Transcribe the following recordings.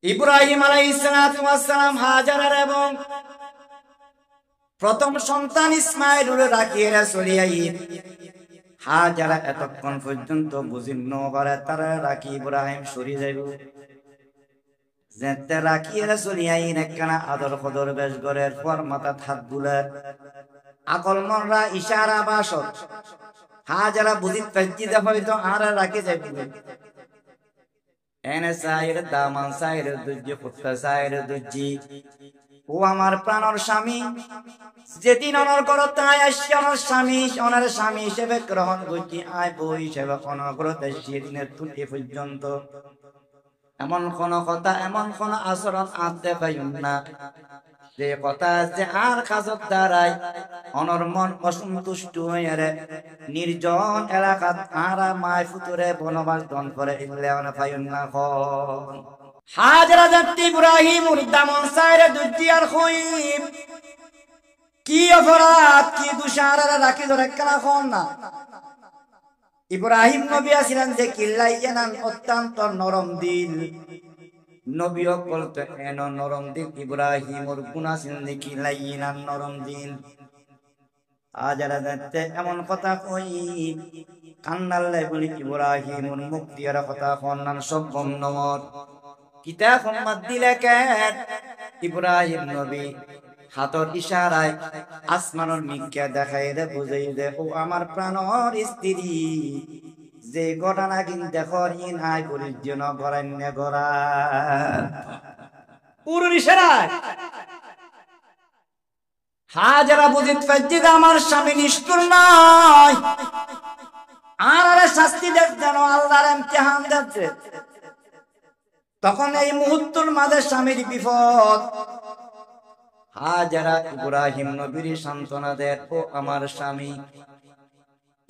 ইব্রাহিম আলাইহিস সালাতু ওয়াস সালাম হাজারের এবং প্রথম সন্তান ইসমাঈলুর রাখিয়ে চলিয়াই হাজারা এতক্ষণ পর্যন্ত বুঝিন্ন করে তারা রাখি ইব্রাহিম সরি যাইব যেতে রাখিয়ে চলিয়াই একখানা আদর কদর বেশ গড়ের পর মাথা হাত বুলার আকল মনরা ইশারা বাসত হাজারা বুঝিত পাইছি দে হয়তো আর রাখি যাইব এনে সাইর দামান সাইর দুজি পুত্র সাইর দুজি ও আমার প্রাণর স্বামী যেদিন অনর করো তাই আসছি অনর স্বামী হিসেবে গ্রহণ করছি আয় বই হিসেবে অনগ্রত সেদিনের তুলে পর্যন্ত এমন কোন কথা এমন কোন আচরণ আনতে পাইন না যে কথা আছে আর কাজত দ্বারাই অনর মন অসন্তুষ্ট হয়ে নির্জন এলাকাত আর মায় ফুতুরে বনবাস দন করে ইল্লে অনে পাইন না হাজরা জাতি ইব্রাহিম উদ্দামন সাইরে দুজিয়ার খুইব কি অপরাধ কি দুশারা রাখি ধরে কেনা খন না ইব্রাহিম নবী আছিলেন যে কিল্লাইয়ানান অত্যন্ত নরম দিল নবী বলতে এন নরম দিল ইব্রাহিমর গুনাহ ছিলেন যে কিল্লাইয়ানান নরম দিল হাজরা জাতি এমন কথা কই কান্নাল্লাই বলি ইব্রাহিমর মুখ দিয়ে কথা খন নান সব বন্ধমত কিতাব সম্মত দিলে কেন ইব্রাহিম নবী হাতর ইশারায় আসমানের মিকে দেখাই দে বুঝাই দে ও আমার প্রাণর স্ত্রী যে ঘটনা কিন দেখর ইন আই পরিজন গরান্য গরা পুরো ইশারায় হাজারা বুঝিত পাইছি আমার স্বামী নিষ্ঠুর নয় আর শাস্তি দেখ যেন আল্লাহর ইমতিহান দিচ্ছে তখন এই মুহূর্তের মাঝে স্বামীর বিপদ হাজারা ইব্রাহিম নবীর সান্ত্বনা দেন ও আমার স্বামী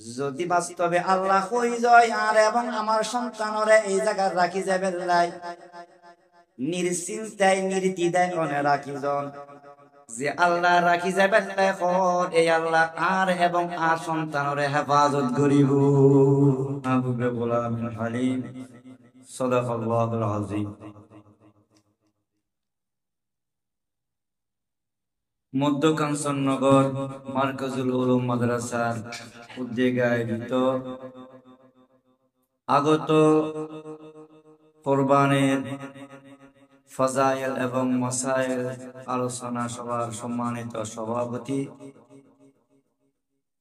যদি বাস্তবে আল্লাহ কই যায় আর এবং আমার সন্তানরে এই জায়গায় রাখি যাবে লাই নিশ্চিন্তায় নির্দ্বিধায় মনে রাখি জন যে আল্লাহ রাখি যাবে এখন এই আল্লাহ আর এবং আর সন্তানরে হেফাজত করিব আবু গোলাম হালিম সাদাকাল্লাহুল আযীম মধ্য কাঞ্চননগর মার্কাজুল উলুম মাদ্রাসার উদ্যোগে আয়োজিত আগত কোরবানির ফজাইল এবং মাসাইল আলোচনা সভার সম্মানিত সভাপতি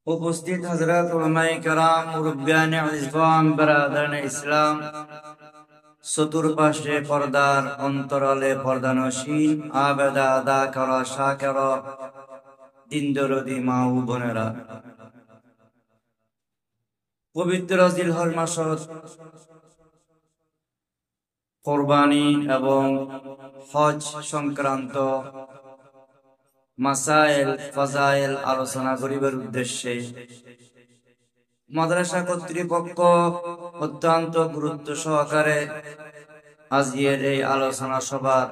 উপস্থিত হযরত উলামায়ে কেরাম মুরব্বিয়ানে ইসলাম বিরাদারানে ইসলাম চতুর্পাশে পর্দার অন্তরালে পর্দানসীন আবেদা আদা করা শাকের দিন দরদি মা ও বোনেরা পবিত্র জিলহজ মাসের কোরবানি এবং হজ সংক্রান্ত মাসাইল ফাজাইল আলোচনা করিবার উদ্দেশ্যে মাদ্রাসা কর্তৃপক্ষ অত্যন্ত গুরুত্ব সহকারে আজকের এই আলোচনা সভার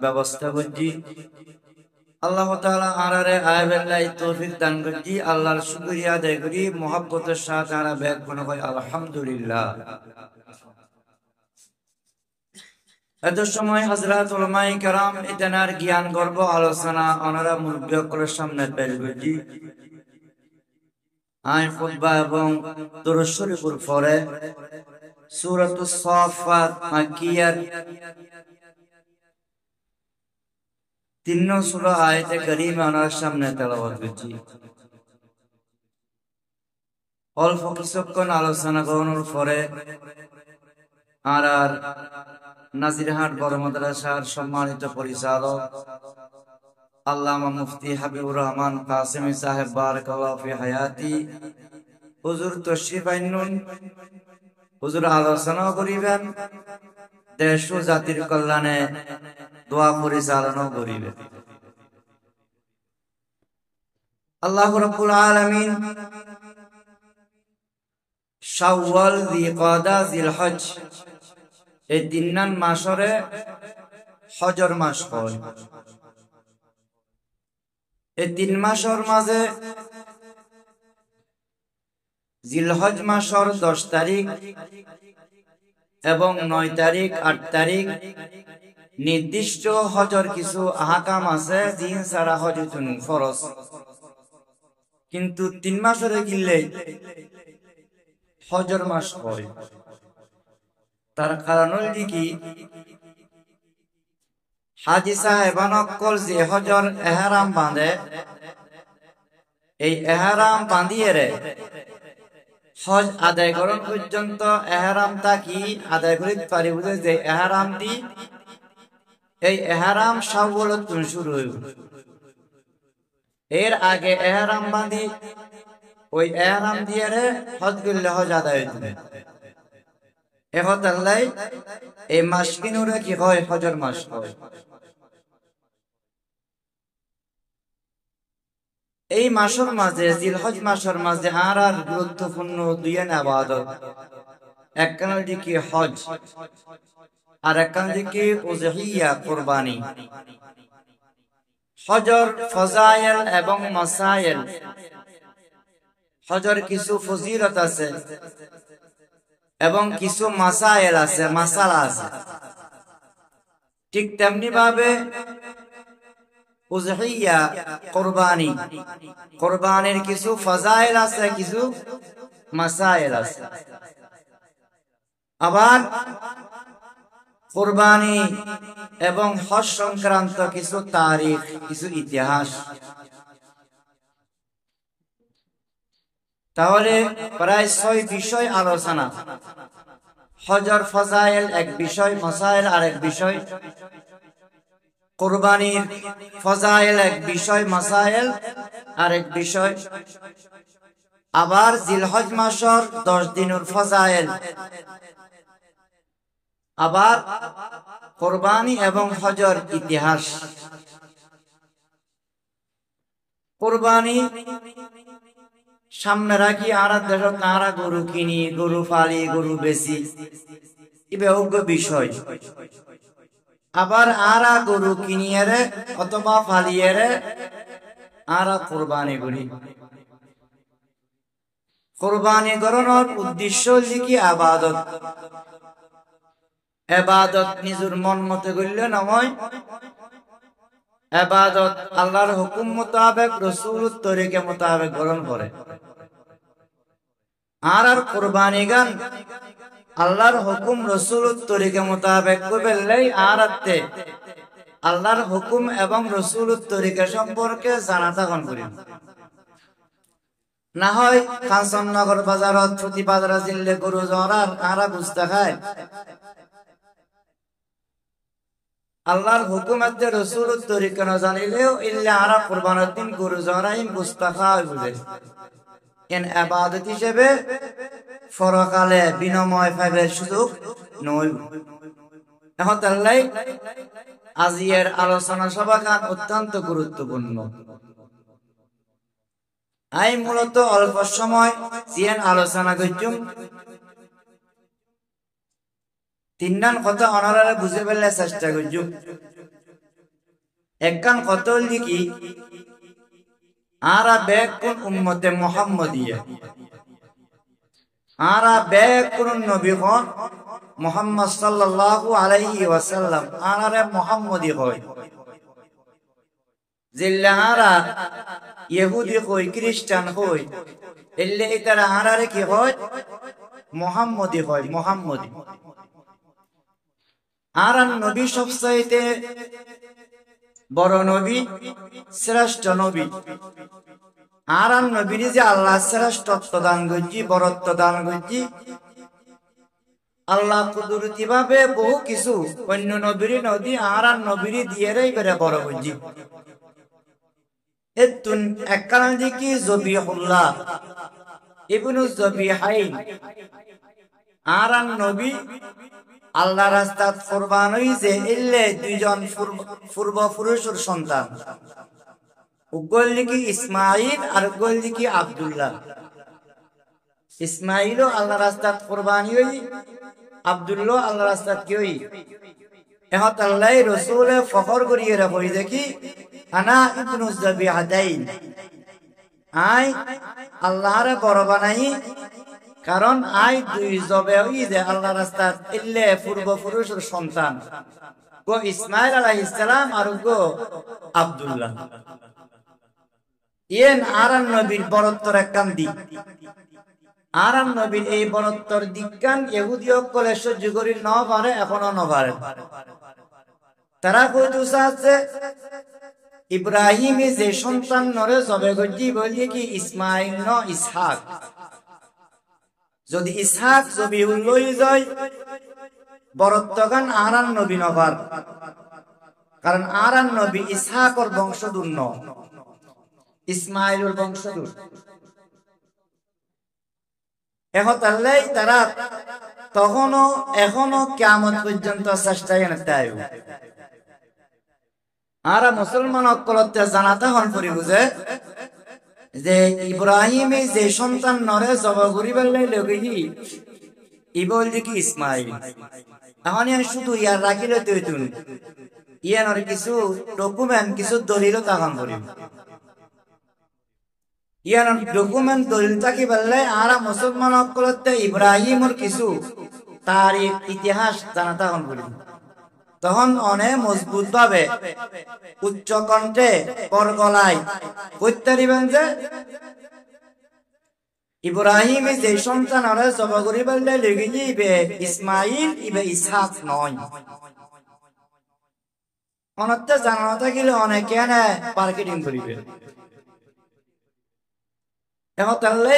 ব্যবস্থা করছি আল্লাহ তাআলা আরারে আয়াবেল্লাহি তৌফিক দান করছি আল্লাহর শুকরিয়া আদায় করি মহব্বতের সাথে আমরা ব্যাগ মনে হয় আলহামদুলিল্লাহ এত সময় হযরত উলামায়ে কেরাম ইতনার জ্ঞান গর্ব আলোচনা ওনারা মুরব্বিয়কদের সামনে পেশ করছি আয় খুতবা এবং দুরূদ শরীফের পরে সূরাতুস সাফফাত মাক্কিয়ার 3 নং সূরা আয়াতে কারীমা ওনার সামনে তেলাওয়াত করছি অল্প কিছুক্ষণ আলোচনা করার পরে আর নাজিরহাট বড় মাদ্রাসার সম্মানিত পরিচালক আল্লামা মুফতি হাবিবুর রহমান কাসেমি সাহেব বারাকাল্লাহু ফি হায়াতি হুজুর তাশরীফ আইনুন হুজুর আলোচনা করিবেন দেশ ও জাতির কল্যাণে দোয়া পরিচালনা করিবেন আল্লাহ রাব্বুল আলামিন শাওয়াল যিকআদা জিলহজ এই 3 নং মাসরে হজর মাস হয় এই 3 মাসের মাঝে জিলহজ মাসের 10 তারিখ এবং 9 তারিখ 8 তারিখ নির্দিষ্ট হজর কিছু আহকাম আছে জিন ছাড়া হজ ফরজ, কিন্তু 3 মাসের গিলে হজর মাস হয়। তার কারণ হল কি, হাজি সাহেবান অকল যে হজর এহরাম বাঁধে, এই এহরাম বাঁধিয়ে হজ আদায় করণ পর্যন্ত এহরাম তাকি আদায় করিতে পারিব, যে এহরাম দি এই এহরাম সাবলত শুরু হইব। এর আগে এহরাম বাঁধি ওই এহরাম দিয়ে হজ করলে হজ আদায় হইবে। এখন এই মাস কিনুরে কি হয়, হজর মাস হয়। এই মাসের মাঝে, জিলহজ মাসের মাঝে আর গুরুত্বপূর্ণ দুই ইবাদত, একখান দিকে হজ আর একখান দিকে উযহিয়া কুরবানি। হজর ফজাইল এবং মাসাইল, হজর কিছু ফজিলত আছে এবং কিছু মাসাইল আছে, মাসালা আছে। ঠিক তেমনি ভাবে উযহিয়া কুরবানি, কুরবানির কিছু ফজাইল আছে, কিছু মাসাইল আছে। আবার কুরবানি এবং হজ সংক্রান্ত কিছু তারিখ, কিছু ইতিহাস। তাহলে প্রায় 6 বিষয় আলোচনা। হজর ফজাইল এক বিষয়, মাসাইল আরেক বিষয়, কুরবানির ফজাইল এক বিষয়, মাসাইল আরেক বিষয়। আবার জিলহজ মাসের 10 দিনের ফজাইল, আবার কুরবানি এবং হজর ইতিহাস। কুরবানি সামনে রাখি আর দেশত নারা গরু কিনি, গরু ফালি, গরু বেশি, এ বিষয়। আবার আরা গরু কিনিয়ে অথবা ফালিয়ে আরা কুরবানি করি। কুরবানি করানোর উদ্দেশ্য কি আবাদত। এবাদত নিজের মন মতে করলে নয়, এবাদত আল্লাহর হুকুম মোতাবেক, রাসূলের তরিকা মোতাবেক গ্রহণ করে। আর কুরবানি গান আল্লাহর হুকুম রাসূলের তরিকা মোতাবেক করলে আর আল্লাহর হুকুম এবং রাসূলের তরিকা সম্পর্কে জানা থাকুন করি। না হয় কাঞ্চননগর বাজারত প্রতি বাজারে জিল্লে গরু জরার আরা বুঝতে খায়, আল্লাহর হুকুম আছে রাসূলের তরিকা না জানিলেও ইল্লা আরা কুরবানের দিন গরু জরাইম বুঝতে খায় বুঝে। এন ইবাদত হিসেবে ফরকালে বিনিময় পাইবার সুযোগ নয়। এখন তাহলে আজিয়ের আলোচনা সভাখান অত্যন্ত গুরুত্বপূর্ণ। আই মূলত অল্প সময় জিয়ান আলোচনা করছুম, 3 কথা অনারারে বুঝে ফেললে চেষ্টা করছুম। একখান কথা হল কি, আরা বেগ কোন উম্মতে মুহাম্মদিয়া, আরা বেগ কোন নবী হন মুহাম্মদ সাল্লাল্লাহু আলাইহি ওয়াসাল্লাম, আরারে মুহাম্মদি হয়। জিল্লা আরা ইহুদি হই, খ্রিস্টান হই, এলে এটারা আরারে কি হয়, মুহাম্মদি হয়, মুহাম্মদি। আর নবী সবচাইতে বড় নবী, শ্রেষ্ঠ নবী। আর নবীর যে আল্লাহ শ্রেষ্ঠত্ব দান করছি, বরত্ব দান করছি, আল্লাহ কুদরতি ভাবে বহু কিছু অন্য নবীর নদী আর নবীর দিয়ে করে বড় করছি। এতুন এককাল দিকে জবিহুল্লাহ ইবনু জবিহাইন, আর নবী আল্লাহ রাস্তাত কুরবান হইছে, ইল্লে 2 জন পূর্বপুরুষের সন্তান, উগল দিকে ইসমাইল আর উগল দিকে আব্দুল্লাহ। ইসমাইলও আল্লাহ রাস্তাত কুরবানি হই, আব্দুল্লাহ আল্লাহ রাস্তাত কি হই। এখন আল্লাহ রাসূলে ফখর করিয়ে রাখই দেখি, আনা ইবনু জবিহাদাইন, আই আল্লাহরে বড় বানাই, কারণ আই 2 জবে হই যে আল্লাহ রাস্তাত ইল্লে পূর্বপুরুষের সন্তান। গো ইসমাইল আলাইহিস সালাম আর গো আব্দুল্লাহ ইয়েন আরান নবীর বরত্বর একখান দিক আরান নবীর এই বরত্বর দিকখান ইহুদি সকলে সহ্য করি ন পারে এখনো ন পারে তারা কইতে চাচ্ছে ইব্রাহিম যে সন্তান নরে জবে গজি বলি কি ইসমাইল ন ইসহাক যদি ইসহাক জবিহুল লই যায় বরত্বগান আরান নবী নবার কারণ আরান নবী ইসহাকর বংশধর ন ইসমাইলের বংশধর এখন তাহলে তারা তখনও এখনো কিয়ামত পর্যন্ত চেষ্টা তাই আর মুসলমান অকলতে জানাতে হন করি বুঝে যে ইব্রাহিমে যে সন্তান নরে জব করিবার লাগি ই বল কি ইসমাইল এখন শুধু ইয়ার রাখিলে তুই ইয়ানোর কিছু ডকুমেন্ট কিছু দলিল তখন করিব ইয়ার ডকুমেন্ট দলিল থাকি বললে আর মুসলমান অকলতে ইব্রাহিমর কিছু তারিখ ইতিহাস জানাতে হন করিব তখন অনেক মজবুত ভাবে উচ্চ কণ্ঠে পরগলায় কইতে দিবেন যে ইব্রাহিম যে সন্তান আরে জব করিবার লাগি ইবে ইসমাইল ইবে ইসহাক নয় অনতে জানা থাকিলে অনেকে না মার্কেটিং করিবে এখন তাহলে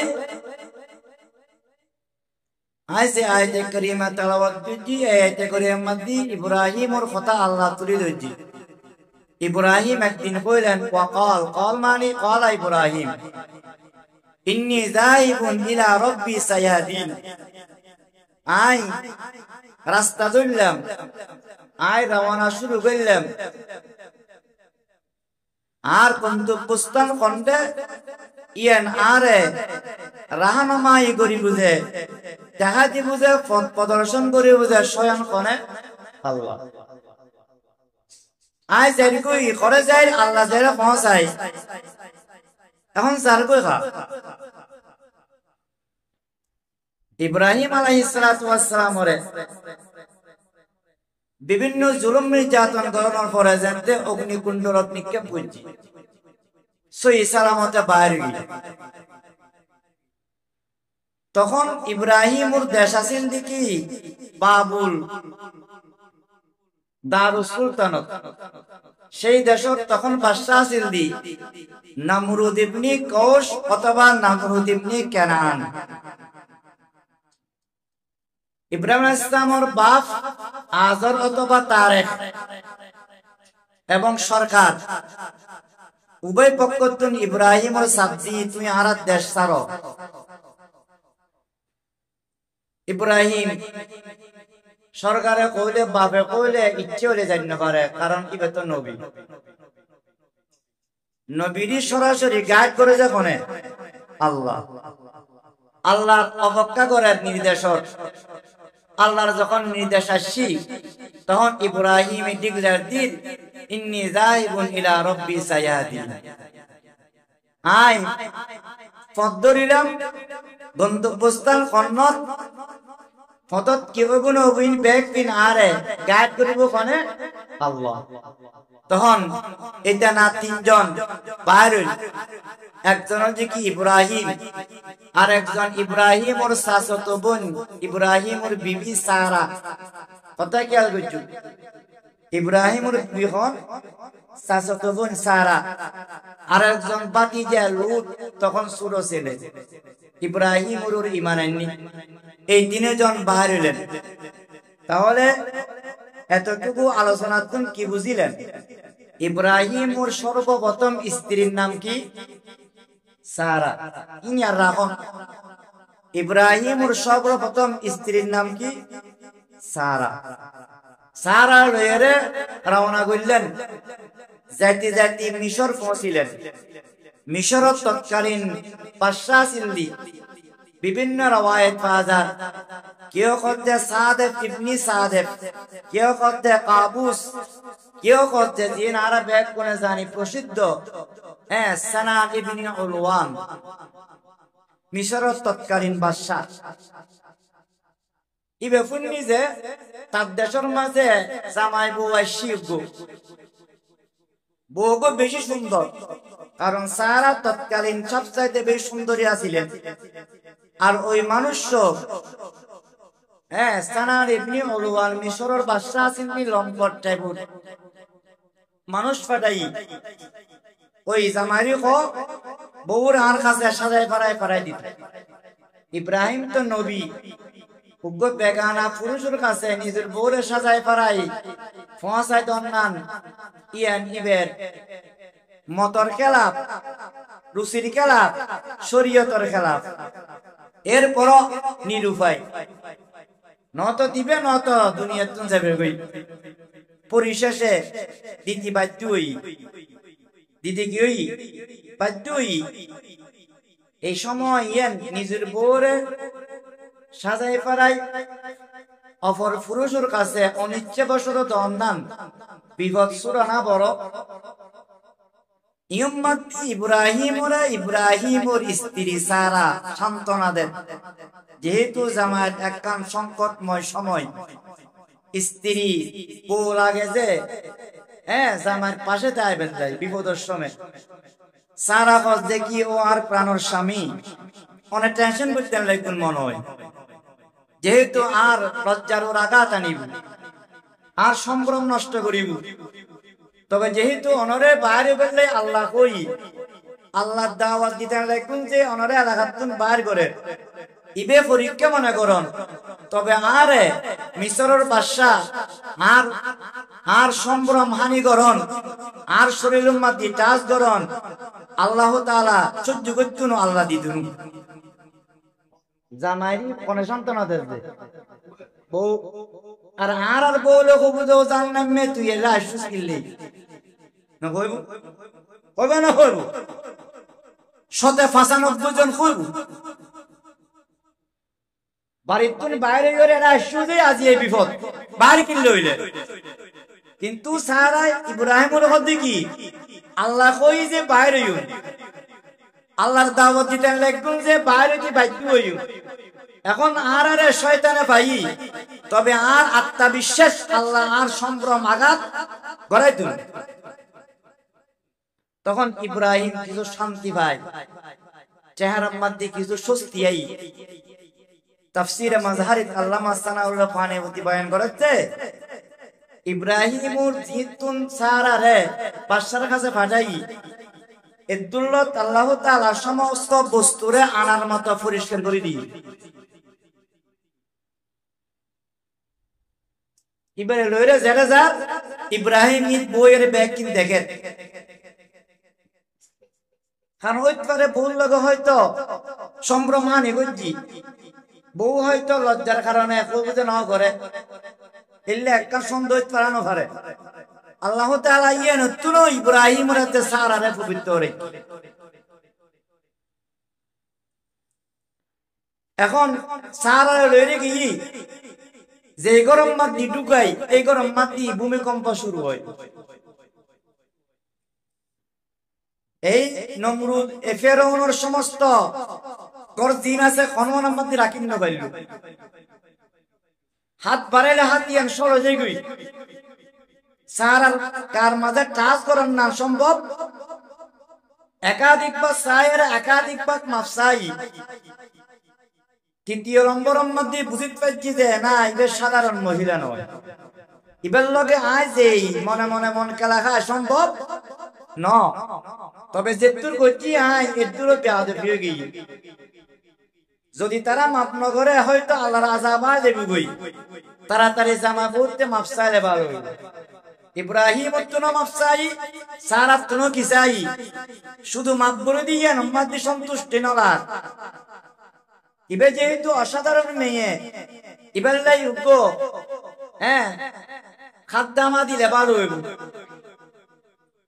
আইসে আয়াতে কারিমা তেলাওয়াত করছি আয়াতে কারিমা দি ইব্রাহিমর কথা আল্লাহ তুলে ধরছি ইব্রাহিম একদিন কইলেন ওয়াকাল কাল মানে কালা ইব্রাহিম ইন্নী যাইবুন ইলা রাব্বি সায়াদিন আই রাস্তা ধরলাম আই রওনা শুরু করলাম আর গন্তব্যস্থান কোনটা ইয়ান আরে রাহনুমাই করি বুঝে জাহাজি বুঝে পথ প্রদর্শন করে বুঝে স্বয়ং কোনে আল্লাহ আই যাই কই করে যাই আল্লাহ যাই পৌঁছাই এখন যার কই খা ইব্রাহিম আলাইহিস সালাতু ওয়াস সালামরে বিভিন্ন জুলুম নির্যাতন করানোর পরে জানতে অগ্নিকুণ্ডলত নিক্ষেপ করছি সই সালামতে বাইরে গিয়ে তখন ইব্রাহিমুর দেশ আছেন দেখি বাবুল দারুস সুলতানত সেই দেশত তখন বাদশাহ আছিল দি নামরুদ ইবনে কৌশ অথবা নামরুদ ইবনে কেনান ইব্রাহিম আলাইহিস সালামের বাপ আজর অথবা তারেক এবং সরকার উভয় পক্ষ তুমি ইব্রাহিমর সাবজি তুমি আর দেশ ছাড়ো ইব্রাহিম সরকারে কইলে বাপে কইলে ইচ্ছে হলে যাই না পারে কারণ ইবে তো নবী নবীরই সরাসরি গাইড করে যখন আল্লাহ আল্লাহ অপেক্ষা করে নির্দেশক আল্লাহর যখন নির্দেশ আসছি তখন ইব্রাহিম ডিক্লেয়ার দিন ইন্নী যাইবুন ইলা রাব্বি সায়াদিন আই পদ্দরিলাম গন্তব্যস্থান কন্নত ফতত কিবগুন উইন ব্যাক পিন আরে গাইড করিব কোনে আল্লাহ তখন এটা না তিনজন বাইরুল একজন যে কি ইব্রাহিম আর একজন ইব্রাহিমর শাশত বোন ইব্রাহিমর বিবি সারা কথা কি আর কইছু ইব্রাহিমর বিহন শাশত বোন সারা আর একজন ভাতিজা লূত তখন ছোট ছেলে ইব্রাহিমর ঈমান আননি এই তিনজন বাইর হলেন তাহলে এতটুকু আলোচনা তুমি কি বুঝিলেন ইব্রাহিমর সর্বপ্রথম স্ত্রীর নাম কি সারা ইনিয়ার রাখন ইব্রাহিমর সর্বপ্রথম স্ত্রীর নাম কি সারা সারা লয়েরে রওনা করলেন যাইতে যাইতে মিশর পৌঁছিলেন মিশরত তৎকালীন বাদশাহ ছিলেন বিভিন্ন রওয়ায়াত পাওয়া যায় কেউ করতে সাদেব ইবনে সাদেব কেউ করতে কাবুস কেউ করতে দিন আরব এক কোণে জানি প্রসিদ্ধ সানান ইবনে উলওয়ান মিশরের তৎকালীন বাদশা ইবে ফুন্নি যে তার দেশের মাঝে জামাই বউ আসি বউগো বেশি সুন্দর, কারণ সারা তৎকালীন সবচাইতে বেশি সুন্দরী আছিলেন। আর ওই মানুষ সানার ইবনে উলওয়াল মিশরের বাদশা আছেন লম্বট টাইপের মানুষ ফাটাই ওই জামাইরি বউর আর কাছে সাজায় পাড়ায় দিত। ইব্রাহিম তো নবী, উগ্র বেগানা পুরুষের কাছে নিজের বউরে সাজায় পাড়াই ফসাই দন্নান ইয়ান ইবের মতর খেলাফ, রুচির খেলাফ, শরীয়তর খেলাফ। এরপর নিরুপায় নত দিবে নত দুনিয়ার তুন যাবে গই। পরিশেষে দিদি বাধ্যই, দিদি কি বাধ্যই। এই সময় ইয়ান নিজের বউরে সাজাই পাড়াই অপর পুরুষের কাছে অনিচ্ছে বসত দন্দান বিপদ সুরানা বড়। ইব্রাহিমর স্ত্রী সারা সান্ত্বনা দেন, যেহেতু জামায়াত একখান সংকটময় সময়, স্ত্রী বউ লাগে যে জামায়াত পাশে তাইবেন তাই বিপদের সময়। সারা কস দেখি ও আর প্রাণর স্বামী অনেক টেনশন করতেন লাগুন মনে হয়, যেহেতু আর লজ্জার ওর আঘাত আনিব আর সম্ভ্রম নষ্ট করিব। তবে যেহেতু অনরে বাইরে বেরলে আল্লাহ কই আল্লাহ দাওয়াত দিতে লাগুন যে অনরে এলাকাতুন বাইর করে ইবে পরীক্ষা মনে করন। তবে আরে মিশরের বাদশা আর সম্ভ্রম হানি করন আর শরীর মাতি টাচ করন আল্লাহ তাআলা সহ্য করতুন, আল্লাহ দিতুন। জামাই কোন সন্তান দেবে বউ আর বউ লোক বুঝো জানলাম মে তুই এলা আসছিস কিনলে না কইব কইবে না কইব 95 জন কইব বাড়ির তুন বাইরে গিয়ে এরা আসছে আজ এই বিপদ বাইরে কিনলে হইলে। কিন্তু সারা ইব্রাহিমের হদ্দি কি আল্লাহ কই যে বাইরে আল্লাহর দাওয়াত দিতেন লাগবেন যে বাইরে কি বাইতে হইও। এখন আর শয়তানে ভাই, তবে আর আত্মবিশ্বাস আল্লাহ আর সম্ভ্রম আঘাত গড়াই তুল। তখন ইব্রাহিম কিছু শান্তি পায়, চেহারার মধ্যে কিছু স্বস্তি আই। তাফসীরে মাযহারিত আল্লামা সানাউল্লাহ ফানিবতী বয়ান করেছে ইব্রাহিমুর জিতুন সারারে বাদশার কাছে পাঠাই এদুল্লত আল্লাহ তাআলা সমস্ত বস্তুরে আনার মতো পরিষ্কার করে দিই। এবারে লইরে জেরে যা ইব্রাহিম ঈদ বইয়ের ব্যাগ কিন দেখেন, কারণ ওই পারে ভুল লাগে হয়তো সম্ভ্রমানি গজ্জি বউ হয়তো লজ্জার কারণে কবুতে নাও করে এলে একটা সন্দেহ পারানো পারে। আল্লাহ তাআলা ইয়েন তুনো ইব্রাহিমের হাতে সারারে পবিত্র রে। এখন সারারে লইরে কি যে গরম মাটি ঢুকাই এই গরম মাটি ভূমিকম্প শুরু হয়। এই নমরুদ ফেরাউনের সমস্ত গর্জিন আছে খনমনের মধ্যে রাখিন না পারিল, হাত বাড়াইলে হাত ইয়ান সরে যাই গই সারার কার মাঝে টাচ করার না সম্ভব। একাধিকবার সায়ের একাধিকবার মাফসাই। তৃতীয় নম্বরের মধ্যে বুঝিতে পারছি যে না ইবের সাধারণ মহিলা নয়, ইবের লগে আয় যে মনে মনে মন খেলা খায় সম্ভব ন। তবে যেতুর গতি আয় এতুরও বেয়াদবি হয়ে গিয়ে যদি তারা মাপ ন করে হয়তো আল্লাহর আযাব আয় দেবি গই। তাড়াতাড়ি জামা পড়তে মাফসাইলে ভালো হইল। ইব্রাহিম তুনো মাফসাই সারা তুনো কি চাই শুধু মাপ বলে দিয়ে নম্মাদি সন্তুষ্টি নলা। ইবে যেহেতু অসাধারণ মেয়ে ইবার লাই উগো খাদ্দামা দিলে ভালো হইব,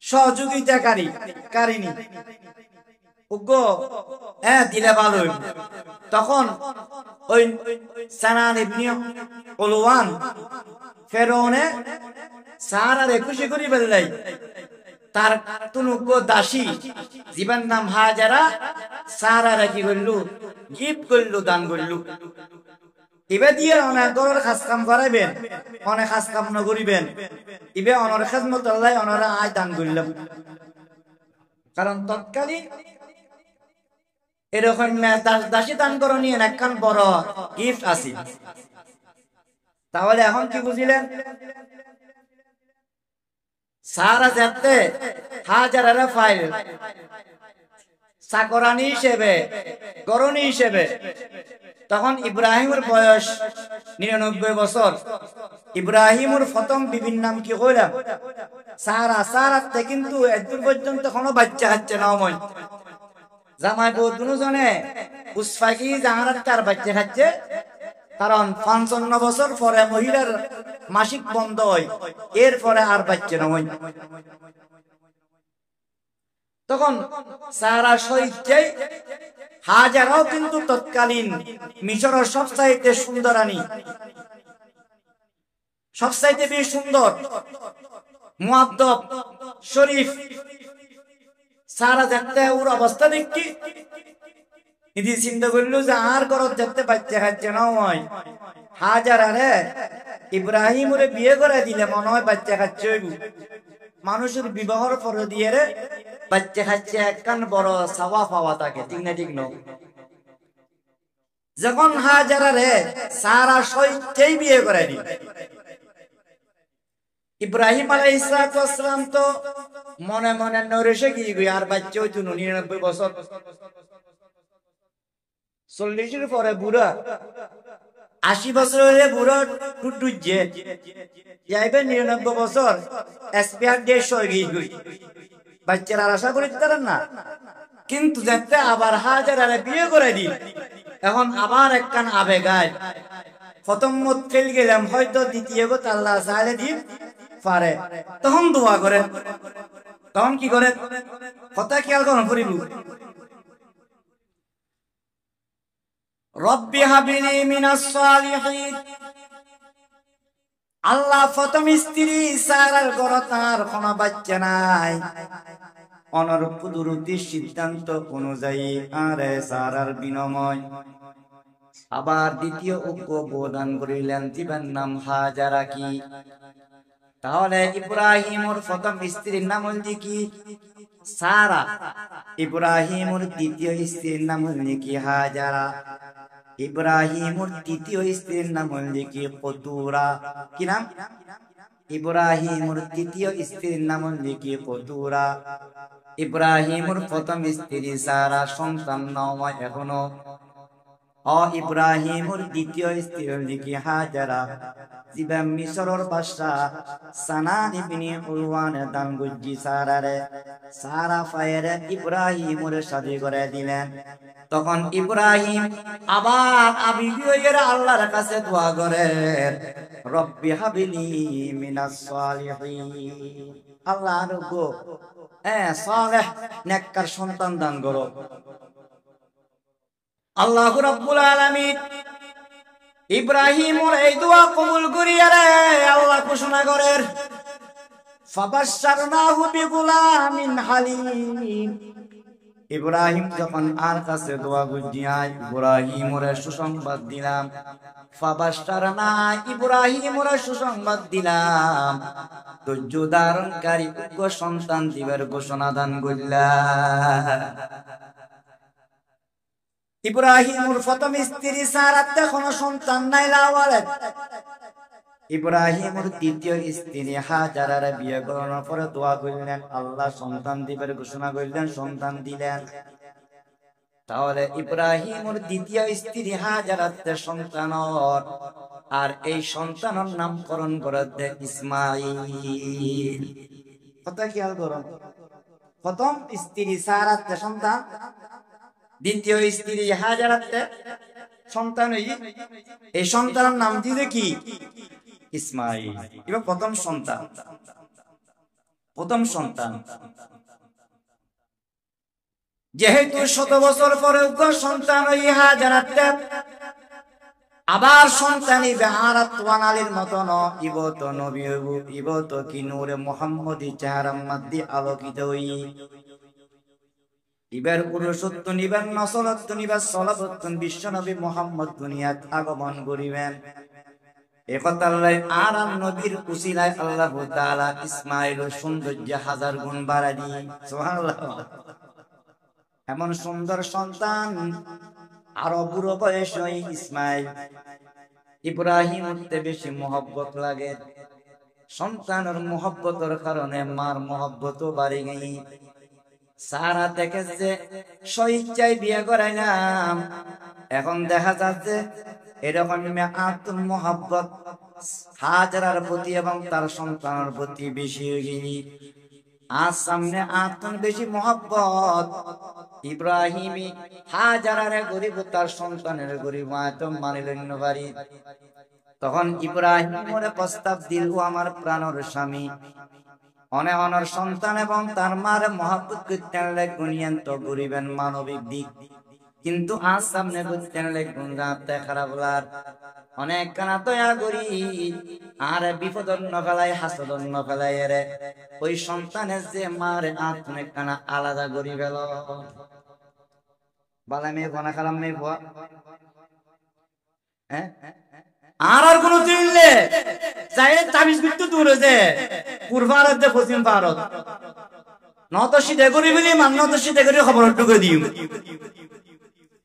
সহযোগিতাকারিনী উগো দিলে ভালো হইব। তখন ওই সানান ইবনে উলওয়ান ফেরাউনে সারারে খুশি করি বেলাই তার তুনুগো দাসী জীবন নাম হাজারা সারারে কি করলু গিফট করলু, দান করলু। ইবে দিয়ে অনেক গরুর খাস কাম করাইবেন, অনেক খাস কাম নগরিবেন, ইবে অনর খেদমত আল্লাহ অনরা আয় দান করলাম। কারণ তৎকালীন এরকম দাসী দান করো নিয়ে একখান বড় গিফট আছে। তাহলে এখন কি বুঝিলেন? সারা যেতে হাজার ফাইল চাকরানি হিসেবে, গরনি হিসেবে। তখন ইব্রাহিমের বয়স 99 বছর। ইব্রাহিমের প্রথম বিভিন্ন নাম কি কইলাম? সারা। সারাতে কিন্তু এদূর পর্যন্ত কোনো বাচ্চা হচ্ছে না। মন জামাই বউ দুজনে উসফাকি জাহারাত তার বাচ্চা খাচ্ছে। কারণ 55 বছর পরে মহিলার মাসিক বন্ধ হয়, এরপরে আর বাচ্চা নয়। তখন সারা শহীদ হাজারাও কিন্তু তৎকালীন মিশরের সবচাইতে সুন্দরানী, সবচাইতে বেশি সুন্দর, মুআদ্দব, শরীফ। সারা দেখতে ওর অবস্থা দেখি ইদি চিন্তা করল যে আর ঘরত দেখতে বাচ্চা খাচ্ছে না হয়। হাজারারে ইব্রাহিম ওরে বিয়ে করে দিলে মনে হয় বাচ্চা খাচ্ছে। মানুষের বিবাহর পরে দিয়ে রে বাচ্চা খাচ্ছে একখান বড় সাওয়া পাওয়া থাকে, ঠিক না? ঠিক নয়? যখন হাজারারে সারা শহীদ বিয়ে করে দিল, ইব্রাহিম আলাইহিস সালাম তো মনে মনে নরেশে গিয়ে আর বাচ্চা হইতো 99 বছর। 40-এর পরে বুড়া, 80 বছর হলে বুড়া টুটুজে যাইবে 99 বছর এক্সপায়ার ডেট হয়ে গই। বাচ্চারা আশা করি তারেন না, কিন্তু যাতে আবার হাজারারে বিয়ে করে দিল। এখন আবার একখান আবেগায় প্রথম মত ফেল গেলাম, হয়তো দ্বিতীয় গো আল্লাহ চাইলে দিন পারে। তখন দোয়া করেন। তখন কি করেন? কথা খেয়াল করেন করিব। রব্বি হাবিলি মিনাস সালিহিন। আল্লাহ প্রথম স্ত্রী সারার ঘরে তার কোনো বাচ্চা নাই। অনর কুদরতির সিদ্ধান্ত অনুযায়ী আরে সারার বিনিময় আবার দ্বিতীয় ঐক্য প্রদান করিলেন, দিবেন নাম হাজারা। কি তাহলে ইব্রাহিমর প্রথম স্ত্রীর নাম হল কি? সারা। ইব্রাহিমর দ্বিতীয় স্ত্রীর নাম হল কি? হাজারা। ইব্রাহিমর তৃতীয় স্ত্রীর নাম হল কি? কতুরা। কি নাম? ইব্রাহিমর তৃতীয় স্ত্রীর নাম হল কি? কতুরা। ইব্রাহিমর প্রথম স্ত্রী সারা, সন্তান নয় এখনো। ইব্রাহিমর দ্বিতীয় স্ত্রী হল কি? হাজারা। জিবা মিশরের বাদশা সানান ইবনে উরওয়ান দান গুজি সারারে সারা ফায়রে ইব্রাহিমের শাদী করে দিলেন। তখন ইব্রাহিম আবার আবিবিয়ের আল্লাহর কাছে দোয়া করেন, রব্বি হাবিলি মিনাস সালিহিন। আল্লাহ গো সালেহ নেককার সন্তান দান করো। আল্লাহ রাব্বুল আলামিন ইব্রাহিমের এই দোয়া কবুল করিয়া রে আল্লাহ ঘোষণা করেন, ফাবাশশারনাহু বিগুলামিন হালিম। ইব্রাহিম যখন আর কাছে দোয়া গুজিয়া ইব্রাহিমের সুসংবাদ দিলাম, ফাবাশশারনা ইব্রাহিমের সুসংবাদ দিলাম, ধৈর্য ধারণকারী উগ্র সন্তান দিবার ঘোষণা দান করলাম। ইব্রাহিমের প্রথম স্ত্রী সারাতে কোনো সন্তান নাই লাওয়ালে। ইব্রাহিমের দ্বিতীয় স্ত্রী হাজারার বিয়ে করানোর পরে দোয়া করলেন, আল্লাহ সন্তান দিবের ঘোষণা করলেন, সন্তান দিলেন। তাহলে ইব্রাহিমের দ্বিতীয় স্ত্রী হাজারাতে সন্তান, আর এই সন্তানের নামকরণ করে দেয় ইসমাইল। কথা খেয়াল করুন, প্রথম স্ত্রী সারাতে সন্তান, দ্বিতীয় স্ত্রী হাজারাতে সন্তান। এই সন্তানের নাম দিলে কি? ইসমাইল। এবার প্রথম সন্তান, প্রথম সন্তান। যেহেতু 100 বছর পরে সন্তান ওই হাজারাতে আবার সন্তান আলির মতন ইবত নবী ইবত কি নূরে মুহাম্মদি চেহারা মাদ্দি আলোকিত হই। ইবার পুরুষত্ব নিবার নসলত্ব নিবার সলাবত্ব বিশ্বনবী মোহাম্মদ দুনিয়াত আগমন করিবেন একথা আল্লাহ আর নবীর উসিলায় আল্লাহ তাআলা ইসমাঈলের সৌন্দর্য হাজার গুণ বাড়াই দিয়ে সুবহানাল্লাহ এমন সুন্দর সন্তান আরো বুড়ো বয়স হয় ইসমাঈল ইব্রাহিম উঠতে বেশি মহব্বত লাগে সন্তানের মহব্বতের কারণে মার মহব্বতও বাড়ি গেই সারা দেখেছে স্বইচ্ছায় বিয়ে করাইলাম এখন দেখা যাচ্ছে এরকম আত্ম মহব্বত হাজারার প্রতি এবং তার সন্তানের প্রতি বেশি হয়ে গেলি আজ সামনে আত্ম বেশি মহব্বত ইব্রাহিমী হাজারার গরিব তার সন্তানের গরিব আয়তম মানিলেন বাড়ি তখন ইব্রাহিম মনে প্রস্তাব দিল ও আমার প্রাণের স্বামী অনে অনর সন্তান এবং তার মার মহব্বত করতেন গুনিয়ান তো গরিবেন মানবিক দিক কিন্তু আজ সামনে করতেন গুণগাতে খারাপ লার অনেক কানা তয়া করি আর বিপদন্ন ফেলাই হাসদন্ন ফেলাই রে ওই সন্তানের যে মারে আত্মনে কানা আলাদা করি গেল বালা মেয়ে বনা খারাপ মেয়ে ভুয়া হ্যাঁ আর কোন চিনলে যাই তাবিজ বিদ্যু দূর হয়েছে পূর্ব ভারত পশ্চিম ভারত নত শীতে করি বলি মান নত শীতে করি খবর টুকে দিও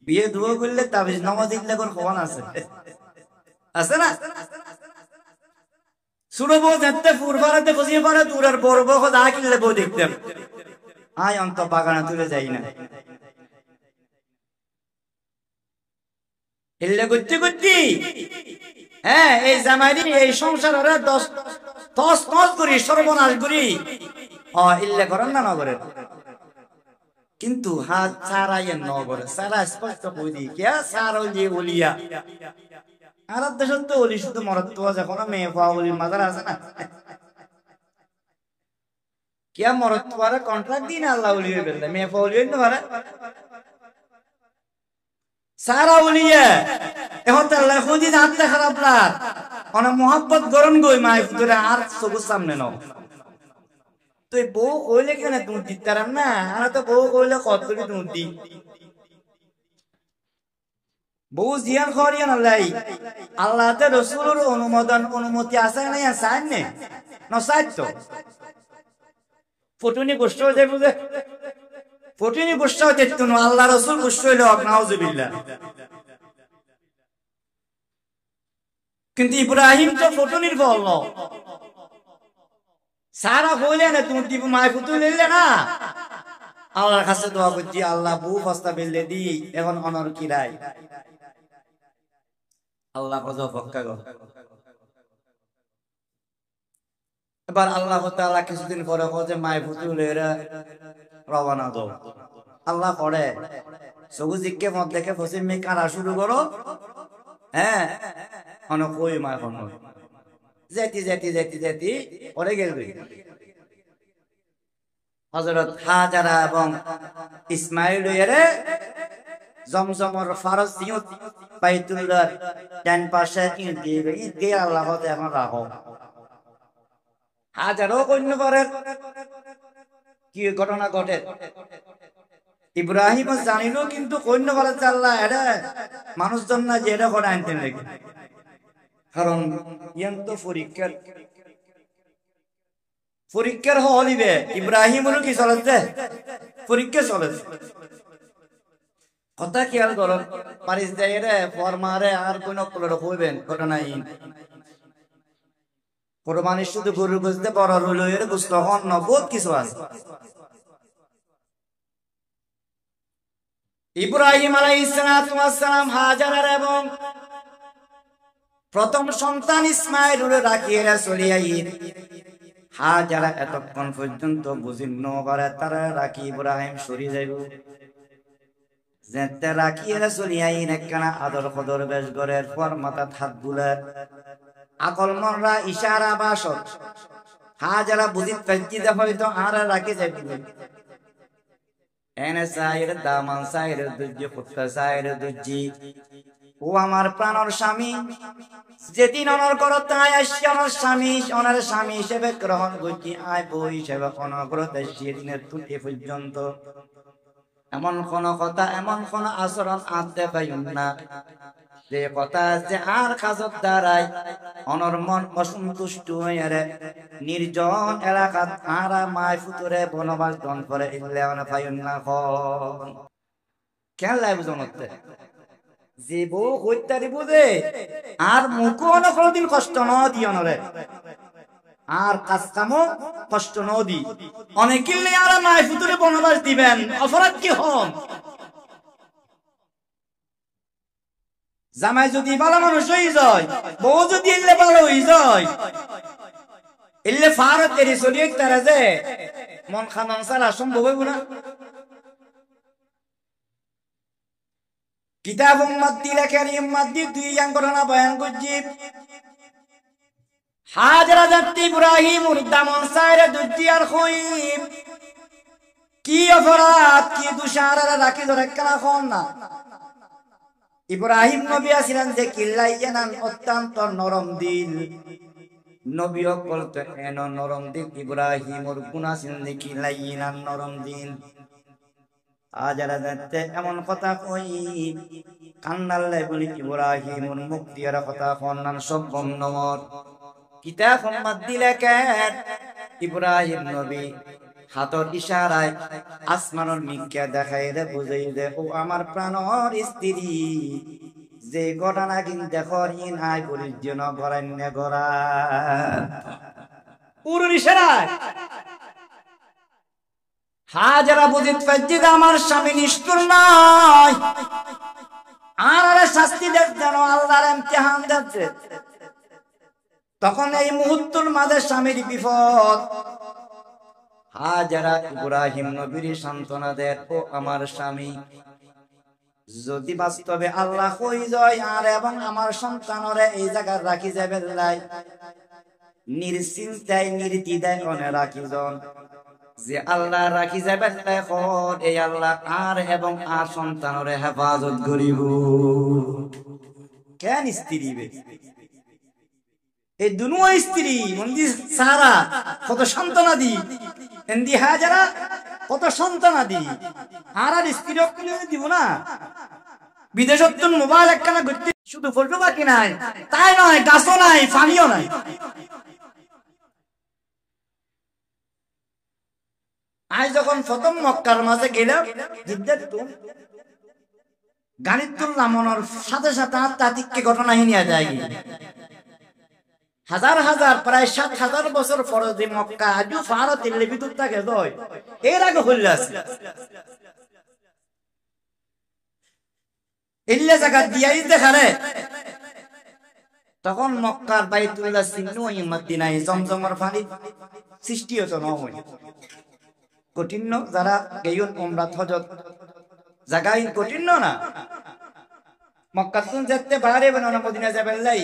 বিয়ে দুয়ো করলে তাবিজ নমা দিলে কোন খবর আছে আছে না শুরু বউ দেখতে পূর্ব ভারতে পশ্চিম ভারত দূরের বড় বউ দা কিনলে বউ দেখতাম আয় অন্ত বাগানে তুলে যাই না এলে করতে করতে হ্যাঁ এই জামাইরি এই সংসার ওরা দশ করি সর্বনাশ করি ইল্লে করেন না নগরের কিন্তু হাত ছাড়াই নগরে সারা স্পষ্ট কই দি কে সার ওই ওলিয়া আর দেশত তো ওলি শুধু মরত্ব যখন মেয়ে পাওয়া ওলি মাজার আছে না কে মরত্ব আর কন্ট্রাক্ট দিন আল্লাহ ওলি হয়ে বেললে মেয়ে পাওয়া ওলি না পারে সারা উলিয়া এখন তার লেখি হাতটা খারাপ লাগ অনেক মোহাব্বত গরম গই মাই ফুটে আর চোখের সামনে নাও তুই বউ কইলে কেন তুমি দিতারাম না আর তো বউ কইলে কত করে তুমি দি বউ জিয়ান খরিয়া নালাই আল্লাহ তে রাসূলের অনুমতি আছে না চাই নে না চাই তো ফটুনি গোষ্ঠ হয়ে বুঝে ফটিনি গোষ্ঠা দেখত না আল্লাহ রাসূল গোষ্ঠ হইল নাউজুবিল্লাহ কিন্তু ইব্রাহিম তো ফটুনির ফল ন সারা হইলে না তুমি দিব মায় ফুটু লইলে না আল্লাহর কাছে দোয়া করছি আল্লাহ বউ ফস্তা বেললে দি এখন অনর কিরাই আল্লাহ কজা ফক্কা গো এবার আল্লাহ তাআলা কিছুদিন পরে কজে মায় ফুটু লইরা রওনা দাও আল্লাহ করে সবু জিজ্ঞে মত দেখে পশ্চিম মে কারা শুরু করো হ্যাঁ অনেক কই মা এখন যেতি যেতি যেতি যেতি পরে গেলবি হযরত হাজারা এবং ইসমাঈল এরে জমজমর ফারজ দিও বাইতুল্লাহ ডান পাশে ইট দিয়ে আল্লাহ এখন রাখো হাজারও কন্য করে কি ঘটনা ঘটে ইব্রাহিম জানিল কিন্তু কন্য বলে আল্লাহ এটা মানুষজন না যে এটা করে আনতেন নাকি কারণ ইয়ান তো পরীক্ষার হলিবে ইব্রাহিমেরও কি চলেছে পরীক্ষা চলেছে কথা খেয়াল করো পারিস দেয় রে ফরমারে আর কোন হইবেন ঘটনা কোরবানি শুধু গরু বুঝতে বড় রইল এর বুঝতে অন্য বহুত কিছু আছে ইব্রাহিম আলাইহিস সালাম হাজার এবং প্রথম সন্তান ইসমাঈল রাখিয়ে চলিয়াইন হাজারা এতক্ষণ পর্যন্ত বুঝিন্ন করে তারা রাখি ইব্রাহিম সরি যাইব যেতে রাখিয়ে চলিয়াইন একখানা আদর কদর বেশ গড়ের পর মাথা হাত বুলার আকল মনরা ইশারা বাসক হাজারা বুঝিত পাইছি যে হয়তো আর রাখি যাইব এনে সাইর দামান সাইর দুজি পুত্র সাইর দুজি ও আমার প্রাণর স্বামী যেদিন অনর করো তাই আসছি অনার স্বামী হিসেবে গ্রহণ করছি আয় বই হিসেবে অনগ্রত সেদিনের তুটি পর্যন্ত এমন কোন কথা এমন কোন আচরণ আনতে পাইন না যে কথা আছে আর কাজত দ্বারাই অনর মন অসন্তুষ্ট হয়ে রে নির্জন এলাকাত আরা মায় ফুতুরে বনবাস দন করে ইল্লে অনে পাইন না খন কেন লাই বুঝুন যে বউ হইতারি বুঝে আর মুখও অন কোনদিন কষ্ট ন দিও নরে আর কাজ কামও কষ্ট ন দি অনেকিল্লে আরা মায় ফুতুরে বনবাস দিবেন অপরাধ কি হন জামাই যদি ভালো মানুষ হয়ে যায় বউ যদি এলে ভালো হয়ে যায় এলে ফারত এরি চলিয়ে তারা যে মন খান সারা সম্ভব হইব না কিতাব উম্মতি লেখেন উম্মতি দুই ঘটনা বয়ান করছি হাজরা জাতি ইব্রাহিম উদ্দামন সাইরে দুজি আর খুইব কি অপরাধ কি দুশারা রাখি ধরে কেনা খন না ইব্রাহিম নবী আছিলেন যে কিল্লাইয়ান অত্যন্ত নরম দিল নবী বলতে এন নরম দিল ইব্রাহিমর গুণ আছিলেন যে কিল্লাইয়ান নরম দিল আজারা যাতে এমন কথা কই কান্নাল্লাই বলি ইব্রাহিমর মুখ দিয়ার কথা ফন্নান সব নম্বর কিতাব উম্মত দিলে কেন ইব্রাহিম নবী হাতর ইশারায় আসমানের মিক্কা দেখাই দে বুঝাই দে ও আমার প্রাণর স্ত্রী যে ঘটনা কিন্তু দেখর ইন আই করিস যেন গড়ান্য গড়া পুরো ইশারায় হাজারা বুঝিত পাইছি আমার স্বামী নিষ্ঠুর নয় আর শাস্তি দেখ যেন আল্লাহর ইমতিহান যাচ্ছে তখন এই মুহূর্তের মাঝে স্বামীর বিপদ হাজারা ইব্রাহিম নবীর সান্ত্বনা দেন ও আমার স্বামী যদি বাস্তবে আল্লাহ হই যায় আর এবং আমার সন্তানরে এই জায়গা রাখি যাবে লাই নিশ্চিন্তায় নির্দ্বিধায় মনে রাখি জন যে আল্লাহ রাখি যাবে এখন এই আল্লাহ আর এবং আর সন্তানরে হেফাজত করিব কেন স্ত্রী এই দুনো স্ত্রী মন্দির সারা কত সন্তানাদি এন্দি হাজারা কত সন্তানাদি আর আর স্ত্রী দিব না বিদেশত মোবাইল একখানা ঘুরতে শুধু ফটো বাকি নাই তাই নয় গাছও নাই পানিও নাই আজ যখন প্রথম মক্কার মাঝে গেলাম গাড়ির তুললাম মনের সাথে সাথে আত্মাধিককে ঘটনা নিয়ে যায় হাজার হাজার প্রায় ৭,০০০ বছর পরে যে মক্কা আজও ভারতের বিদ্যুৎ থাকে এর আগে হইলে আছে এলে জায়গা দিয়াই দেখারে তখন মক্কার বাইতুল্লাহ চিহ্ন মদিনায় জমজমের পানি সৃষ্টি হতো নয় কঠিন যারা গেয়ুন উমরা হজত জায়গায় কঠিন না মক্কাতুন যেতে পারে না মদিনা যাবেন লাই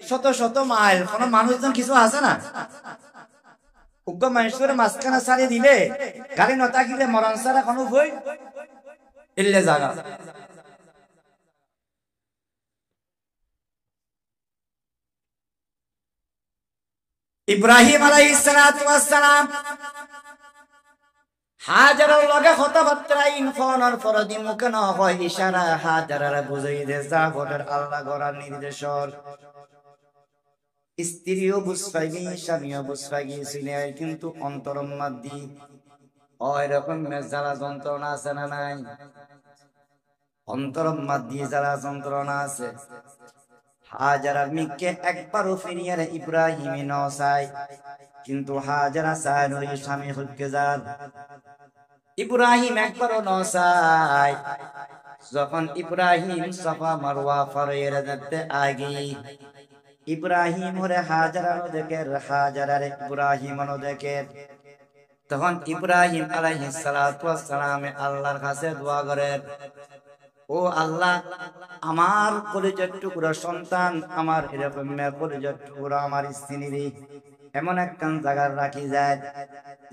শত শত মাইল কোন মানুষজন কিছু আছে না উগ্র মানুষের মাঝখানে সারি দিলে গাড়ি নতা গিলে মরণ সারা কোনো বই এলে জায়গা ইব্রাহিম আলাইহিস সালাতু ওয়াস সালাম হাজারের লগে কথাবার্তা ইনফোনের ফরদি মুখে না হয় ইশারা হাজারের বুঝাই দে জাগরের আল্লাহ গড়ার নির্দেশর স্ত্রীও বুঝপাইগি স্বামীও বুঝপাইগি শুনে কিন্তু অন্তরম মাদ্দি ওইরকম যারা যন্ত্রণা আছে না নাই অন্তরম মাদ্দি যারা যন্ত্রণা আছে হাজারার মিকে একবারও ফিরিয়ে ইব্রাহিমই ন চাই কিন্তু হাজারা চায় নই স্বামী হইকে যান ইব্রাহিম একবারও ন চাই যখন ইব্রাহিম সাফা মারওয়া ফরয়ের যেতে আগে ইব্রাহিম ওরে হাজারানো দেখে হাজারার ইব্রাহিম দেখে তখন ইব্রাহিম আলাইহিস সালাতু ওয়াস সালাম আল্লাহর কাছে দোয়া করেন ও আল্লাহ আমার কলিজার টুকরা সন্তান আমার এরকম কলিজার টুকরা আমার স্ত্রী এমন একখান জায়গা রাখি যায়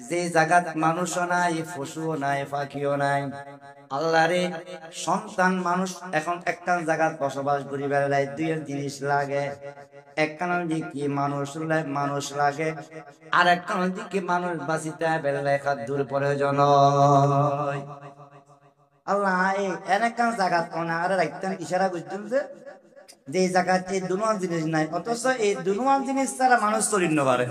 যে জায়গাত মানুষও নাই পশুও নাই পাখিও নাই আল্লাহ রে সন্তান মানুষ এখন একখান জায়গাত বসবাস করি বেড়ায় দুই জিনিস লাগে একখানের দিকে মানুষ লাগে আর একখানের দিকে মানুষ বাঁচিতে বেড়ায় খাদ্যর প্রয়োজন আল্লাহ এই এনেকান জায়গা কোনা আরে রাখতেন ইশারা করতেন যে জায়গাতে এই দুনুয়ান জিনিস নাই, অথচ এই দুনুয়ান জিনিস ছাড়া মানুষ চলিন্ন পারে।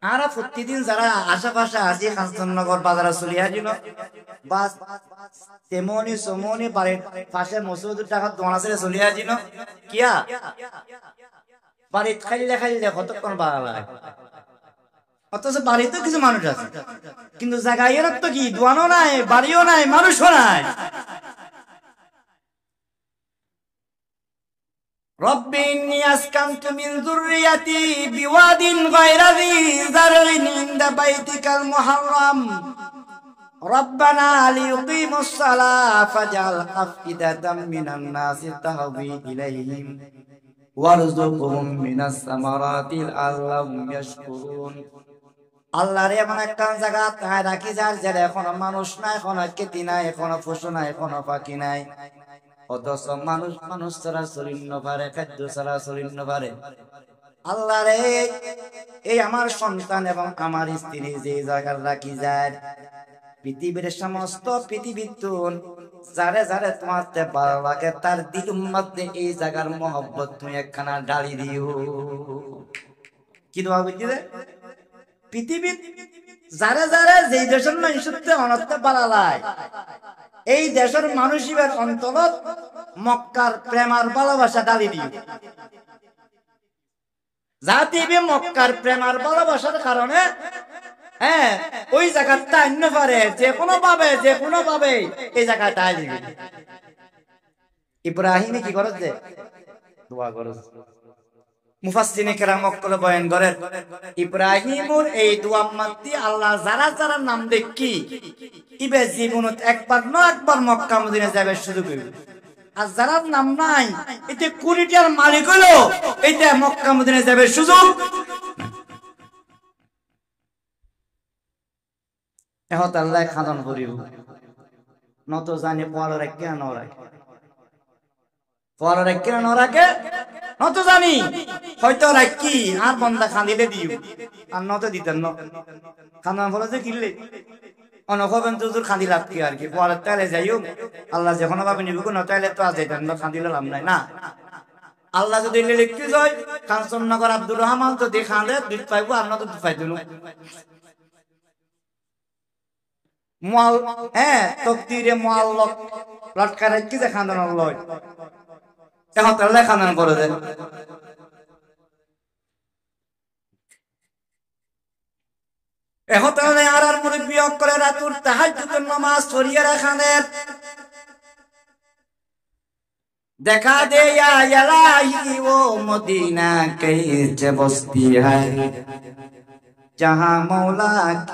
আর প্রতিদিন যারা আশেপাশে আসি কাঞ্চননগর বাজারে চলিয়া দিল বাস তেমনি সমনি বাড়ির পাশে মসুদুর টাকা দোয়ানা ছেড়ে চলিয়া দিল কিয়া বাড়িতে খাইলে খাইলে কতক্ষণ বাড়া লাগে, অথচ বাড়িতেও কিছু মানুষ আছে কিন্তু জায়গায় এর তো কি দোয়ানও নাই, বাড়িও নাই, মানুষও নাই। রব্বি ইন্নী আসকানতু মিন যুররিয়াতি বিওয়াদিন গায়রা যী যারইন ইনদা বাইতিকাল মুহাররাম রব্বানা লিয়ুকিমুস সালাহ ফাজআল আফইদাতাম মিনান নাসি তাহবি ইলাইহিম ওয়ারযুকহুম মিনাস সামারাতি লাআল্লাহুম ইয়াশকুরুন। আল্লাহর এমন একটা জায়গা তাই রাখি যার যেটা এখনো মানুষ নাই, এখনো খেতি নাই, এখনো পশু নাই, এখনো পাখি নাই, অথচ মানুষ ছাড়া চলিন্ন পারে, খাদ্য ছাড়া চলিন্ন পারে। আল্লাহ রে এই আমার সন্তান এবং আমার স্ত্রী যে জায়গায় রাখি যায় পৃথিবীর সমস্ত পৃথিবীর যারে যারে তোমার ভালো লাগে তার দিল মধ্যে এই জায়গার মহব্বত তুমি একখানা ডালি দিও। কি দোয়া বুঝলি পৃথিবীর যারা যারা যে দেশের মানুষত্বে অনর্থ বাড়ালায় এই দেশের মানুষের অন্তরত মক্কার প্রেম আর ভালোবাসা ডালি দিও। যাতে মক্কার প্রেম আর ভালোবাসার কারণে হ্যাঁ ওই জায়গাটা অন্য পারে যে কোনো ভাবে এই জায়গাটা আসবে। ইব্রাহিমে কি করেছে দোয়া করেছে, মুফাসসিরিনে কেরাম মক্কলে বয়ান করেন ইব্রাহিমুর এই দোয়া মাত্তি আল্লাহ যারা যারা নাম দেখি ইবে জীবনত একবার মক্কা মদিনা যাবে সুযোগ হইবে, আর যারা নাম নাই এতে কোটিটার মালিক হলো এইটা মক্কা মদিনা যাবে সুযোগ। এখন আল্লাহ খাদন করিব নত জানি পড়ার কেন নরাকে পড়ার কেন নরাকে নত জানি হয়তো রাখি আর বন্দা খান্দিলে দিও আর নত দিতেন ন খান্দান ফলে যে কিনলে অনখবেন তোর খান্দি লাভ কি আর কি পড়ার তাইলে যাইও আল্লাহ যখন ভাবে নিব কোন তাইলে তো আজ যাইতেন না খান্দিলে লাভ নাই না। আল্লাহ যদি লিখতে যায় কাঞ্চননগর আব্দুর রহমান যদি খাঁদে দুধ পাইব আর নত দুধ পাইতেন মাল হ্যাঁ তকদিরে মুআল্লাক লটকা রাখি যে খান্দান লয় এখন তাহলে খান্দান করে দেয়। এখন তাহলে আর মনে বিয়োগ করে রাতুর তাহাজ্জুদের নামাজ পড়িয়ে রাখানের দেখা দে ইয়া ইলাহি ও মদিনা कैसे बस्ती है जहां मौला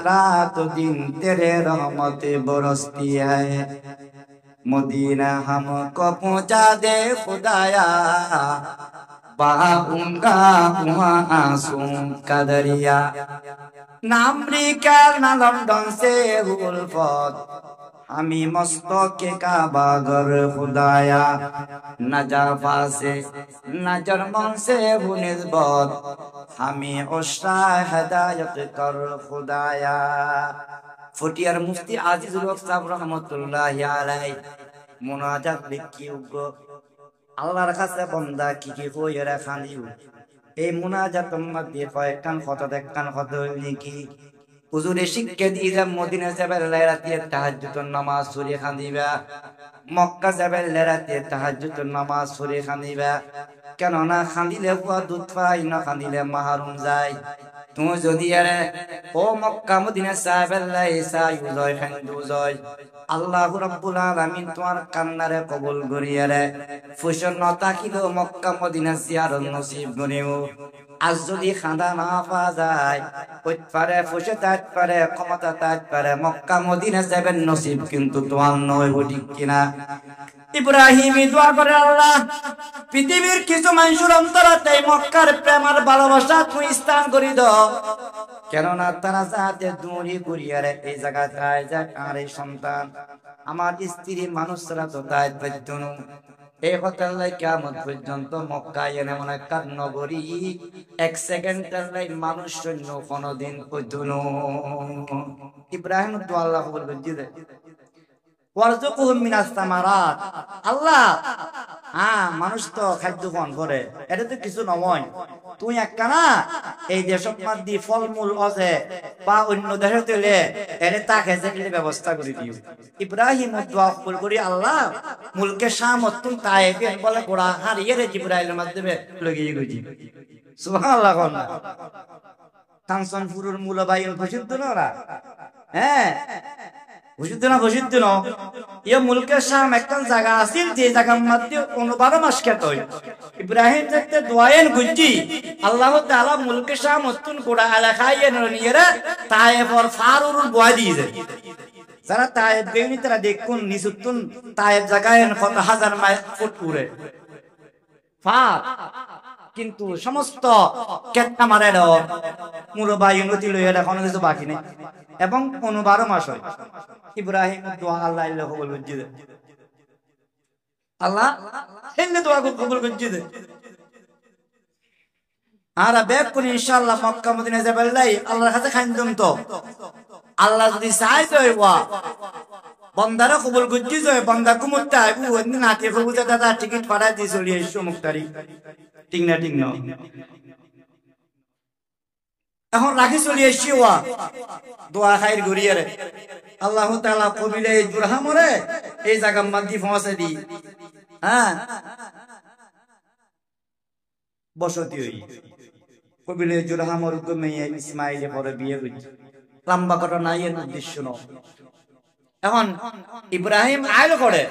रात दिन तेरे रहमत बरसती है मदीना हमको पहुंचा दे खुदाया बहाऊंगा वहां आंसू का दरिया ना अमेरिका ना लंदन से उल्फत हमी मस्तके काबा घर खुदाया न जाफा से न जर्मन से वो निस्बत हमी उस्रा हिदायत कर खुदाया। फटियार मुफ्ती আজিজুল হক সাহেব রহমাতুল্লাহি আলাইহি মুনাজাত লিখি উগো আল্লাহর কাছে বান্দা কি কইরা খানিও এই মুনাজাতের মধ্যে কয়েকখান কথা দেখখান কথা নাকি হুজুরে শিক্ষা দিয়ে মদিনা যাবে রাতে তাহাজ্জুদের নামাজ পড়ে খানিবা, মক্কা যাবে রাতে তাহাজ্জুদের নামাজ পড়ে খানিবা, কেন না খানিলে হুয়া দুধ পাই না খানিলে মাহরুম যায়। তুমি যদি আরে ও মক্কা মদিনা সাহাবাল্লাহ ইসাই উজয় খান্দু জয় আল্লাহ রাব্বুল আলামিন তোমার কান্নারে কবুল করিয়া রে ফুসন না তাকিলো মক্কা মদিনা জিয়ারত নসিব করিও। আজ যদি খান্দা না পাওয়া যায় কই পারে ফুসে তাত পারে ক্ষমতা তাত পারে মক্কা মদিনা যাবেন নসিব কিন্তু তোমার নয় ঠিক কিনা। ইব্রাহিম দোয়া করে আল্লাহ পৃথিবীর কিছু মানুষের অন্তরে মক্কার প্রেম আর ভালোবাসা তুই স্থান করি দাও, কেননা তারা যাতে দূরে করিয়ারে এই জায়গায় যাক আর এই সন্তান আমার স্ত্রী মানুষরা তো তাই পাইতনু এই হতাল্লাই কিয়ামত পর্যন্ত মক্কায় এমন একটা নগরী এক সেকেন্ডের লাই মানুষ শূন্য কোনদিন পইতনু। ইব্রাহিম তো আল্লাহ বলবেন দিলে ওয়ারযুকুহুম মিনাস সামারাত। আল্লাহ মানুষ তো খাদ্য পান করে, এটা তো কিছু নয়, তুই একখানা এই দেশত মাদি ফলমূল আছে বা অন্য দেশে তুলে এর তাকে যেগুলি ব্যবস্থা করে দিও। ইব্রাহিম দোয়া কবুল করি, আল্লাহ মুলকে শামত তুম তায়েফে বলে গোড়া হারিয়ে রে জিবরাইলের মাধ্যমে লগিয়ে গজি। সুবহানাল্লাহ। কোন কাঞ্চন ফুরুর মূল বাইন প্রসিদ্ধ না ওরা, হ্যাঁ প্রসিদ্ধ না, প্রসিদ্ধ না। ইয়ে মুলকে শাম একটা জায়গা আছিল, যে জায়গার মধ্যে 12 মাস খেত হয়। ইব্রাহিম দেখতে দোয়ায়েন গুজি আল্লাহ তাআলা মুলকে শাম মতুন গোড়া এলাকায় নিয়ে তায়েফর ফারুর বয় দিয়ে যায়। যারা তায়েব গেনি তারা দেখুন নিচুতুন তায়েব জায়গায় কত হাজার মাইল ফুট উড়ে ফার, কিন্তু সমস্ত কেটটা মারে মুরবাই নদী লইয়া কোনো কিছু বাকি নেই, এবং 12 মাস হয়। ইব্রাহিম দোয়া আল্লাহ আল্লাহ কবুল করছে দে, আল্লাহ এলে দোয়া কবুল করছে দে। আর বেক কোন ইনশাআল্লাহ মক্কা মদিনা যাবেলাই আল্লাহর কাছে খাইন্দম তো আল্লাহ যদি চাই জয়বা বন্দারা কবুল করছি জয় বন্দা কুমুরটা আইবু ওদিন নাতে ফুবুতে দাদা টিকিট পাঠাই দিয়ে চলে এসো মুক্তারি, ঠিক না ঠিক না। এখন রাখি চলে এসছি ওয়া দোয়া খাইর ঘুরিয়ে রে আল্লাহ তাআলা কবিলে ইব্রাহিমরে এই জায়গা মাদি পৌঁছে দি, হ্যাঁ বসতি হই কবিলে ইব্রাহিমর মেয়ে ইসমাইলে পরে বিয়ে হইছে। লম্বা কথা নাই এর উদ্দেশ্য ন। এখন ইব্রাহিম আইল করে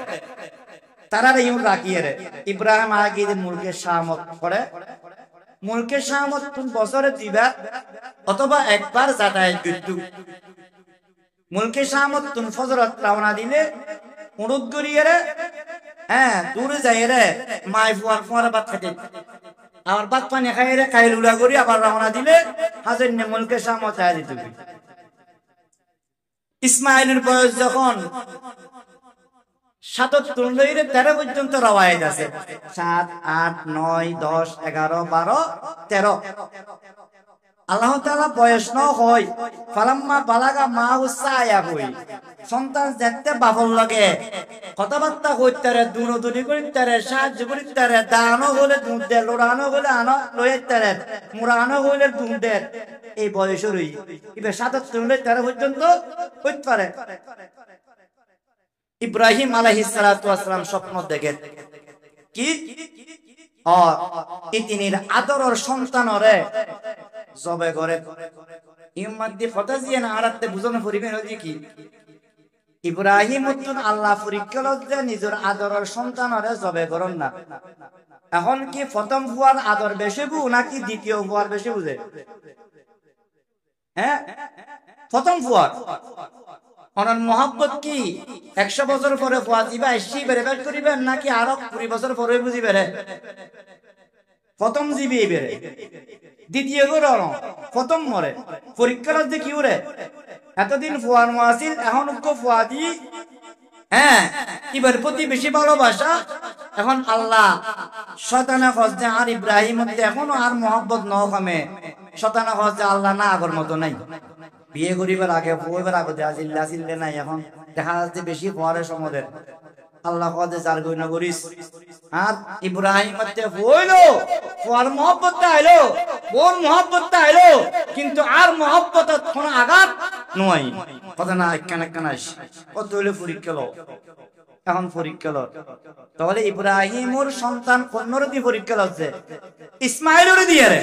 তারা ইউন রাখিয়ে রে ইব্রাহিম আগে মুলকে শামত করে, মুলকে শামত তুমি বছরে দিবা অথবা একবার যাতায়াত করতু। মুলকে শামত তুমি ফজরত রওনা দিলে উড়ুদ গড়িয়ে রে, হ্যাঁ দূরে যাই রে মাই ফুয়ার ফুয়ার ভাত খাইতে, আবার ভাত পানি খাই রে খাইল উড়া করি আবার রওনা দিলে হাজার নে মুলকে শামত আয় দিতে। ইসমাইলের বয়স যখন 77 লইরে 13 পর্যন্ত রওয়ায়েত আছে, 7 8 9 10 11 12 13। আল্লাহ তাআলা বয়স ন হয় ফালাম্মা বালাগা মা হুসায়া হই সন্তান যেতে বাবল লাগে কথাবার্তা কইতারে দুরদুরি কইতারে সাহায্য কইতারে দানো হলে দুধ দে লোড়ানো হলে আনো লইতারে মুরানো হলে দুধ দে। এই বয়সেরই ইবে 77 লই 13 পর্যন্ত কইতে পারে। ইব্রাহিম আলাইহিস সালাতু ওয়াস সালাম স্বপ্ন দেখেন কি ইতিনির আদরের সন্তানরে জবে করে ইমাদ্দি ফতাজিয়া না আরাতে বুঝানো পরিবেন হই কি ইব্রাহিম উত্তন আল্লাহ পরীক্ষা লজ্জা নিজের আদরের সন্তানরে জবে করন না। এখন কি প্রথম ফুয়ার আদর বেশি বু নাকি দ্বিতীয় ফুয়ার বেশি বুঝে? হ্যাঁ প্রথম ফুয়ার ওনার মহব্বত কি 100 বছর পরে ফুয়া দিবা এসি বেড়ে বের করিবেন নাকি আরো 20 বছর পরে বুঝি বেড়ে? প্রথম জিবি বেড়ে দ্বিতীয় গরম প্রথম মরে পরীক্ষা লজ্জা কি উড়ে এতদিন ফুয়ার মাসিল এখন ফুয়া দি, হ্যাঁ এবার প্রতি বেশি ভালোবাসা। এখন আল্লাহ শয়তানে খোঁজে আর ইব্রাহিম এখনো আর মহব্বত ন কমে, শয়তানে খোঁজে আল্লাহ না আগর মতো নাই। বিয়ে করিবার আগে বইবার আগে জিল্লা চিল্লে নাই, এখন দেখা যাচ্ছে বেশি ফোয়ারের সমদের আল্লাহ খোঁজে যার গইনা করিস। আর ইব্রাহিম বইলো ফোয়ার মহব্বতটা আইলো, বোন মহব্বতটা আইলো, কিন্তু আর মহব্বত কোন আঘাত নয় কথা না কেন কেন কত হইলে পরীক্ষা লো। এখন পরীক্ষা লো তাহলে ইব্রাহিমর সন্তান কন্যর দিয়ে পরীক্ষা লচ্ছে ইসমাইলের দিয়ে রে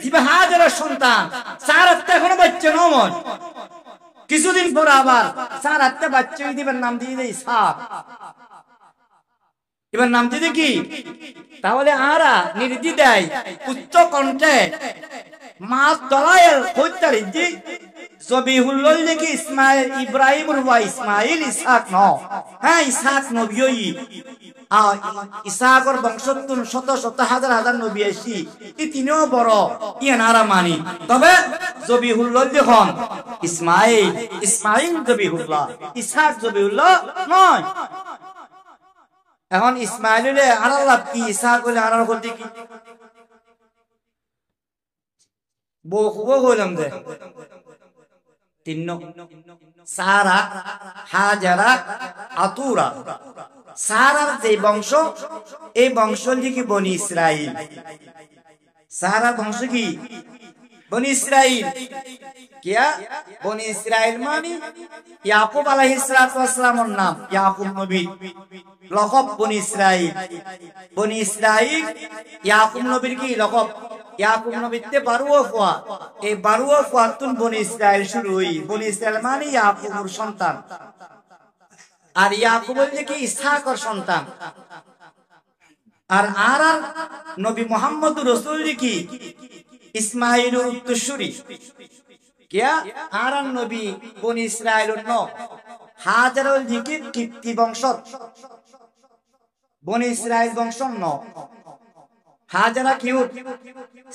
দিবে হাজারের সন্তান 4 আত্মা এখনো বাচ্চা নমন, কিছুদিন পর আবার 4 আত্মা বাচ্চা দিবেন নাম দিয়ে দেয় ইসহাক। এবার নাম দিয়ে কি তাহলে আরা নির্দি দেয় উচ্চ কণ্ঠে মাছ দলায়ের হইতারি দি জবিহুল্লাহ লিখি ইসমাইল ইব্রাহিমর ওয়া ইসমাইল ইসহাক ন, হ্যাঁ ইসহাক নবী হই ইসহাকর বংশোত্তর শত শত হাজার হাজার নবী আসি ই তিনিও বড় ইয়ানারা মানি। তবে জবিহুল্লাহ যখন ইসমাইল ইসমাইল জবিহুল্লাহ ইসহাক জবিহুল্লাহ নয়। এখন ইসমাইলে আল্লাহ কি ইসহাক বলে আনার করতে কি বউ খুব হইলাম দে সারা, হাজারা, আতুরা। সারার যে বংশ, এই বংশ কি বনি ইসরাইল। সারার বংশ কি বনি ইসরাইল। কিয়া বনি ইসরাইল মানে ইয়াকুব আলাইহিস সালাতু ওয়াস সালামের নাম, ইয়াকুব নবী লকব বনি ইসরাইল। বনি ইসরাইল ইয়াকুব নবীর কি লকব। ইয়াকুব নবীতে 12 ফুয়া, এই 12 ফুয়াতুন বনি ইসরাইল শুরু হই। বনি ইসরাইল মানে ইয়াকুবের সন্তান, আর ইয়াকুব হইছে কি ইসহাকের সন্তান। আর আর নবী মুহাম্মদুর রাসূল কি ইসমাঈলের উত্তরসূরি। কিয়া আর নবী বনি ইসরাইলের ন হাজারুল জিকির কিপ্তি বংশ, বনি ইসরাইল বংশ ন। হাজারা কিউ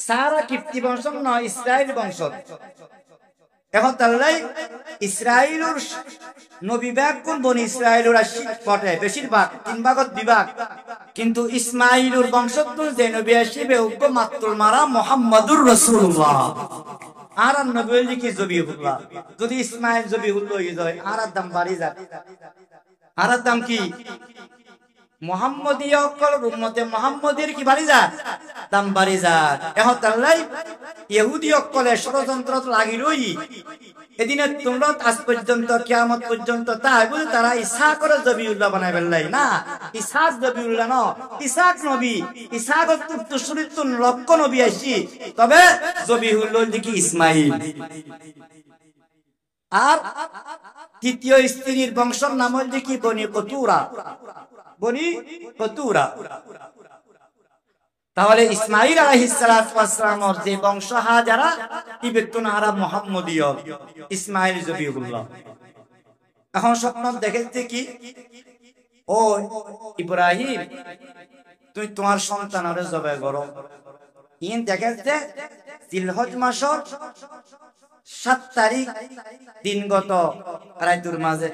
সারা কিপ্তি বংশ ন, ইসরাইল বংশ। এখন তাহলে ইসরাইলের নবী ব্যাগ কোন বনি ইসরাইলের আসি বটে, বেশিরভাগ 3 ভাগত বিভাগ। কিন্তু ইসমাঈলের বংশোদ্ভূত যে নবী আসিবে উগ্র মাত্রুল মারা মুহাম্মাদুর রাসূলুল্লাহ। আর নবী হইল কি জবিহুল্লাহ। যদি ইসমাঈল জবিহুল্লাহ হয়ে যায়, আর দাম বাড়ি যায়। আর দাম কি মুহাম্মদীয় অকল উম্মতে মুহাম্মদের কি বাড়ি যায়, দাম বাড়ি যায়। এখন তাহলে ইহুদি অকলে ষড়যন্ত্র লাগিলই। এদিনে তোমরা আজ পর্যন্ত কিয়ামত পর্যন্ত তাই বলে তারা ইসহাকের জবিউল্লাহ বানাই ফেললাই। না, ইসহাক জবিউল্লাহ ন, ইসহাক নবী। ইসহাক উত্তরসূরিতুন লক্ষ নবী আসি, তবে জবিউল্লাহ দেখি ইসমাঈল। আর তৃতীয় স্ত্রীর বংশের নাম হল দেখি বনি কতুরা, বনি কতুরা। তাহলে ইসমাঈল আলাইহিস সালাতু ওয়াস সালামের যে বংশ হাজারা ইবেতুন আরব মুহাম্মদীয়, ইসমাঈল জবিহুল্লাহ। এখন স্বপ্ন দেখেছে কি, ও ইব্রাহিম তুই তোমার সন্তানের জবাই করো। ইন দেখেছে জিলহজ মাসের 7 তারিখ দিনগত রাইতুর মাঝে।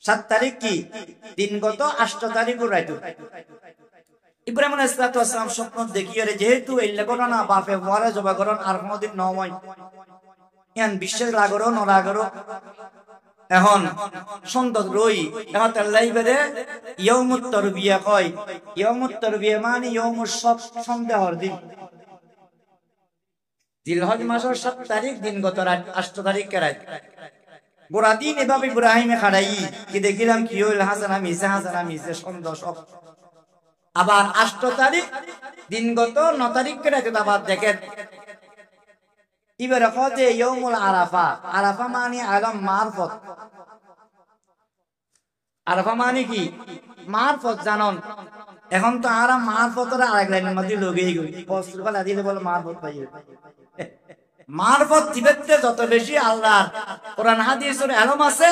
7 তারিখ কি দিনগত, 8 তারিখ রাইতুর। ইব্রাহিম আলাইহিস সালাতু ওয়াস সালাম স্বপ্ন দেখিয়ে যেহেতু এই ঘটনা বাপে ওয়ারে জবা করন আর কোনদিন নয়, ইয়ান বিশ্বাস লাগরো ন লাগরো। এখন সন্তান রই এখন তার লাইবারে ইয়াউমুত তারবিয়া কয়। ইয়াউমুত তারবিয়া মানে ইয়াউমুস সব, সন্দেহর দিন। জিলহজ মাসের 7 তারিখ দিনগত রাত, 8 তারিখ রাত। গোড়া দিন এভাবে ইব্রাহিমে খাড়াই কি দেখিলাম কি হইল, হাসানা মিছে, হাসানা মিছে সন্দেহ সব। আবার 8 তারিখ দিনগত 9 তারিখ রাতে আবার দেখেন এবারে কতে ইয়াউমুল আরাফা। আরাফা মানে আলম মারফত। আরাফা মানে কি মারফত জানন। এখন তো আর মারফতের আরেক লাইনের মধ্যে লগেই গই বস্ত্রপাল দিলে বলে মারফত পাইবে। মারফত জীবেতে যত বেশি আল্লাহর কোরআন হাদিসের আলম আছে,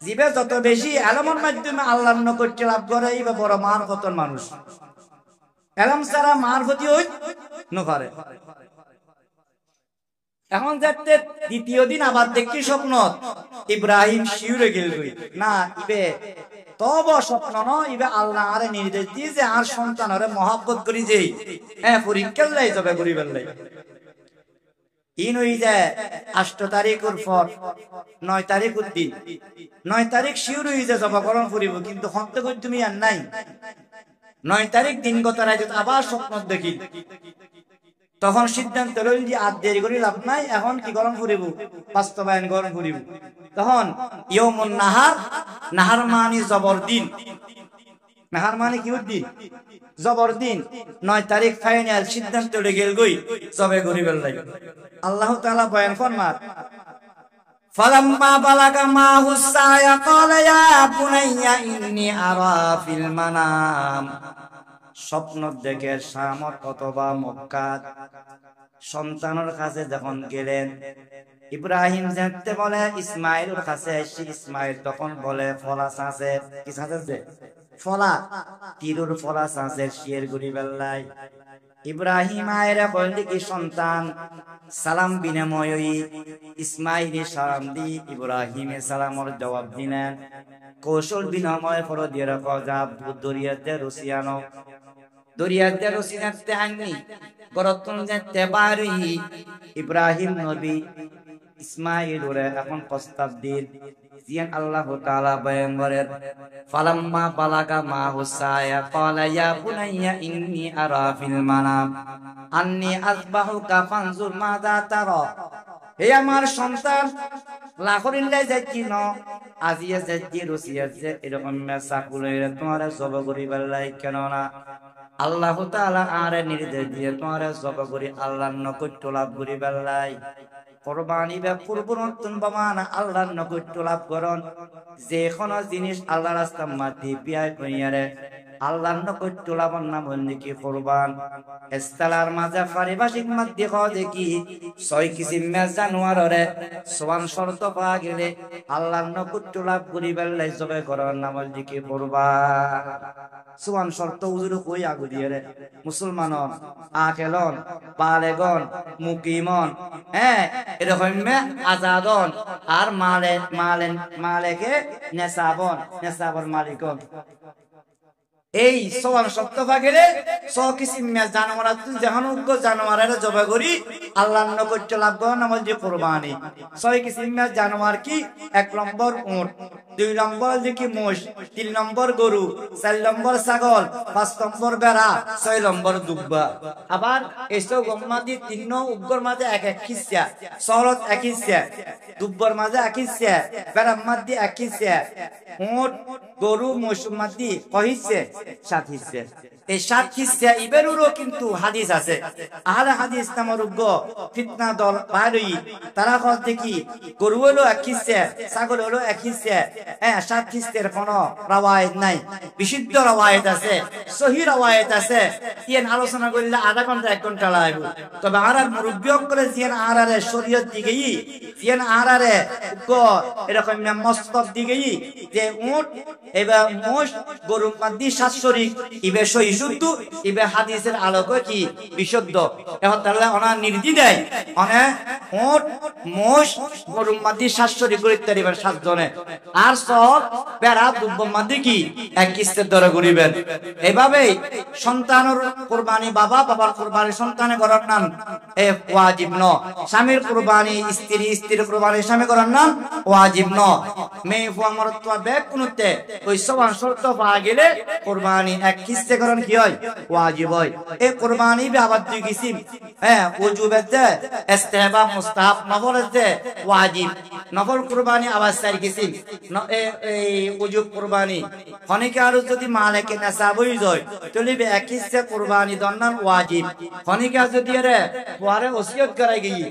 জীবে যত বেশি আলমের মাধ্যমে আল্লাহর নৈকট্য লাভ করে, এইবা বড় মারফতের মানুষ। আলম ছাড়া মারফতি হই নপারে। এখন যাতে দ্বিতীয় দিন আবার দেখি স্বপ্ন ইব্রাহিম শিউরে গেল গই। না ইবে তব স্বপ্ন ন, ইবে আল্লাহ আরে নির্দেশ দিয়ে যে আর সন্তানরে মহব্বত করি যে পরীক্ষা লাই যাবে করি বেলাই। ইন হই যায় 8 তারিখের পর 9 তারিখের দিন। 9 তারিখ শিউর হই যায় জবাকরণ করিব, কিন্তু হন্তে কই তুমি আর নাই। 9 তারিখ দিনগত রাতে আবার স্বপ্ন দেখি। তখন সিদ্ধান্ত লইল যে আর দেরি করে লাভ নাই, এখন কি গরম করিব, বাস্তবায়ন গরম করিব। তখন ইয়াউমুন নাহার, নাহার মানে জবর দিন। নাহার মানে কি দিন, জবর দিন। 9 তারিখ ফাইনাল সিদ্ধান্ত লই গেল গই জবে করিবেল লাগে। আল্লাহ তাআলা বয়ান ফরমান ফালাম্মা বালাগা মাহু সায়া ক্বালা ইয়া বুনাইয়া ইন্নী আরা ফিল মানাম। স্বপ্ন দেখে শামত অথবা মক্কাত সন্তানের কাছে যখন গেলেন, ইব্রাহিম যেতে বলে ইসমাইলের কাছে এসে, ইসমাইল তখন বলে ফলা চাষে কি চাষে ফলা তীরুর ফলা চাষে শিয়ের গুড়ি বেল্লাই। ইব্রাহিম আয়রা বললি কি সন্তান সালাম বিনিময় ইসমাইলে সালাম দি ইব্রাহিমে সালামর জবাব দিলেন। কৌশল বিনিময় ফর দিয়ে রাখো যা দরিয়াতে রুসিয়ানো, দরিয়াতে রুসিনাতে আননি গরতন যেতে পারি। ইব্রাহিম নবী ইসমাইল ওরে এখন প্রস্তাব দিন জিয়ান আল্লাহ তাআলা বয়ান করেন ফালাম্মা বালাগা মা হুসায়া ক্বালা ইয়া বুনাইয়া ইন্নী আরা ফিল মানাম আন্নী আযবাহুকা ফানজুর মাযা তারা। হে আমার সন্তান, লাখরিল্লাই যাচ্ছি ন আজিয়ে যাচ্ছি রুসিয়াছে এরকম চাকুলে তোমার জব করিবার লাই, কেননা আল্লাহ তাআলা আরে নির্দেশ দিয়ে তোমার জব করি আল্লাহর নৈকট্য লাভ করিবার লাই। কোরবানি বা পূর্বরতন বামান আল্লাহর নৈকট্য লাভ করন। যে কোনো জিনিস আল্লাহর রাস্তা মাটি পিয়াই কইয়ারে আল্লাহর নৈকট্য লাভের নাম হল কি কোরবান। ইস্তালার মাঝে পারিভাষিক মাধ্যে কয় কি 6 কিসিম জানোয়ারে সমান শর্ত পাওয়া গেলে আল্লাহর নৈকট্য লাভ করিবার লাই জবে করার নাম হল কি কোরবান। সমান শর্ত উজুর কই আগু দিয়ে রে মুসলমানন আকেলন বালেগন মুকিমন এরকম আজাদন আর মালেকে নেশাবর মালিকন। এই সমান শর্ত পাগেলে 6 কিসিম জানোয়ার যেমন জানোয়ারের জবাই করি আল্লাহর নৈকট্য লাভ করার নাম হল কোরবানি। 6 কিসিম জানোয়ার কি? 1 নম্বর উট, 2 নম্বর কি মোষ, 3 নম্বর গরু, 4 নম্বর ছাগল, 5 নম্বর বেড়া, 6 নম্বর দুব্বা। আবার এসব গম্মাদি 3 উগ্গর মাঝে এক হিস্সা, সরত এক হিস্সা, দুব্বর মাঝে এক হিস্সা, বেড়ার মাঝে এক হিস্সা, উট গরু মোষ মাঝে কহিসে 7 হিস্সা। এই 7 হিস্সা ইবেরুরও কিন্তু হাদিস আছে। আহলে হাদিস নামের উগ্গ ফিতনা দল বাইরে তারা কয় কি গরু হলো 1 হিস্সা, ছাগল হলো 1 হিস্সা, 7 হিস্সের কোনো রওয়ায়াত নাই। বিশুদ্ধ রওয়ায়াত আছে, সহিহ রওয়ায়াত আছে। ইয়ান আলোচনা করলে আধা ঘন্টা 1 ঘন্টা লাগবে। তবে আরার মুরব্বি করে জিয়ান আরারে শরীয়ত দিকেই জিয়ান আরারে উগ্গ এরকম মস্তব দিকেই যে উট এবার মোষ গরু মাদি 7 শরীক ইবে সহিহ শুদ্ধ ইবে হাদিসের আলোকে কি বিশুদ্ধ। এখন তাহলে ওনা নির্দি দেয় অনে উট মোষ গরু মাদি 7 শরীক করিতে দিবেন 7 জনে, আর সব বেড়া দুব্ব মাদি কি 1 কিস্তের দরে করিবেন। এভাবেই সন্তানের কুরবানি বাবার কুরবানি সন্তানে করার নাম ওয়াজিব ন। স্বামীর কুরবানি স্ত্রীর কুরবানি স্বামী করার নাম ওয়াজিব ন। মেয়ে ফুয়া মরত বেক কোনতে ওই সমান শর্ত পাওয়া গেলে কুরবানি 1 কিস্তে করেন কি হয় ওয়াজিব হয়। এই কুরবানি আবার 2 কিসিম, ওয়াজিব আছে, ইস্তেহবাব মুস্তাহাব, নফল আছে, ওয়াজিব। নফল কুরবানি আবার 4 কিসিম। এই ওয়াজিব কুরবানি খনিকে আর যদি মালিকে নেশাব হই যায় তাহলে 1 কিস্তে কুরবানি দন্নান ওয়াজিব। খনিকে যদি রে পরে ওসিয়ত করাই গই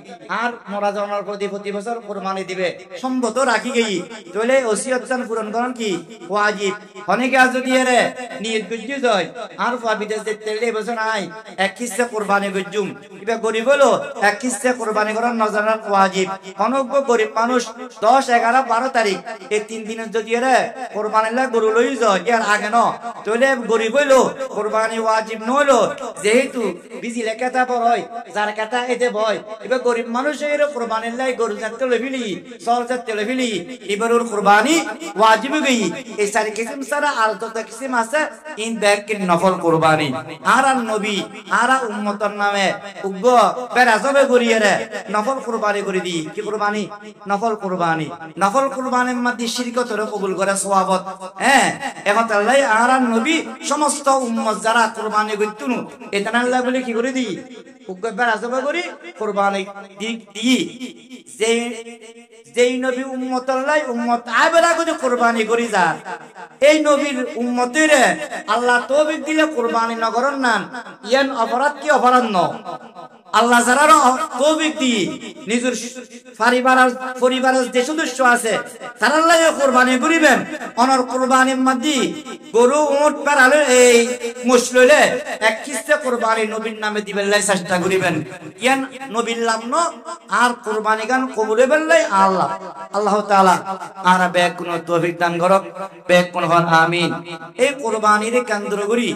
আর মরা জানার প্রতি বছর কুরবানি দিবে সম্মত রাখি গই তাহলে ওসিয়তন পূরণ করেন কি ওয়াজিব। খনিকে যদি রে নিয়ত বুঝি যায় আর বিদেশ যেতে বছর নাই 1 কিস্তে কুরবানি গজুম ইবে গরিব হলো 1 কিস্তে কুরবানি করার নজরান ওয়াজিব। অনগ্য গরিব মানুষ 10, 11, 12 তারিখ এই 3 দিনের যদি রে কুরবানি লা গরু লই যায় এর আগে ন তাহলে গরিব হইলো কুরবানি ওয়াজিব নইলো। যেহেতু বিজি লেখাটা বড় হয় যার কাটা এতে ভয় এবে গরিব মানুষের কুরবানি লাই গরু জাতে লইলি সর জাতে লইলি এবারর কুরবানি ওয়াজিব গই। এই 4 কিসিম সারা আর যত কিসিম আছে ইন ব্যাক কি নফল কুরবানি আর নবী আর উম্মতের নামে উগ্গ বেরাজবে গরিয়েরে নফল কুরবানি করে দি কি কুরবানি নফল কুরবানি। নফল কুরবানির মধ্যে শিরকতরে কবুল করে সওয়াবত। এখন আল্লাহ আর নবী সমস্ত উম্মত যারা কুরবানি করতুন এটা আল্লাহ বলে কি করে দি উগ্গ বেরাজবে করি কুরবানি দি যেই নবী উম্মতল্লাই উম্মত আবেলা করে কুরবানি করি যা এই নবীর উম্মতের আল্লাহ তৌফিক দিলে কুরবানি নগরন নান ইয়ান অপরাধ কি অপরাধ ন। আল্লাহ যারা তৌফিক দি নিজের পরিবারের যে সদস্য আছে তারা আল্লাহ কুরবানি করিবেন। অনর কুরবানির মধ্যে গরু উট পারালে এই মুসললে 1 কিস্তে কুরবানি নবীর নামে দিবেন লাই চেষ্টা করিবেন। ইয়ান নবীর নাম ন আর কুরবানি গান কবুল হইবেন লাই আল্লাহ তাআলা আর বেক কোন তৌফিক দান করক বেক কোন হন আমিন। এই কুরবানির কেন্দ্র করি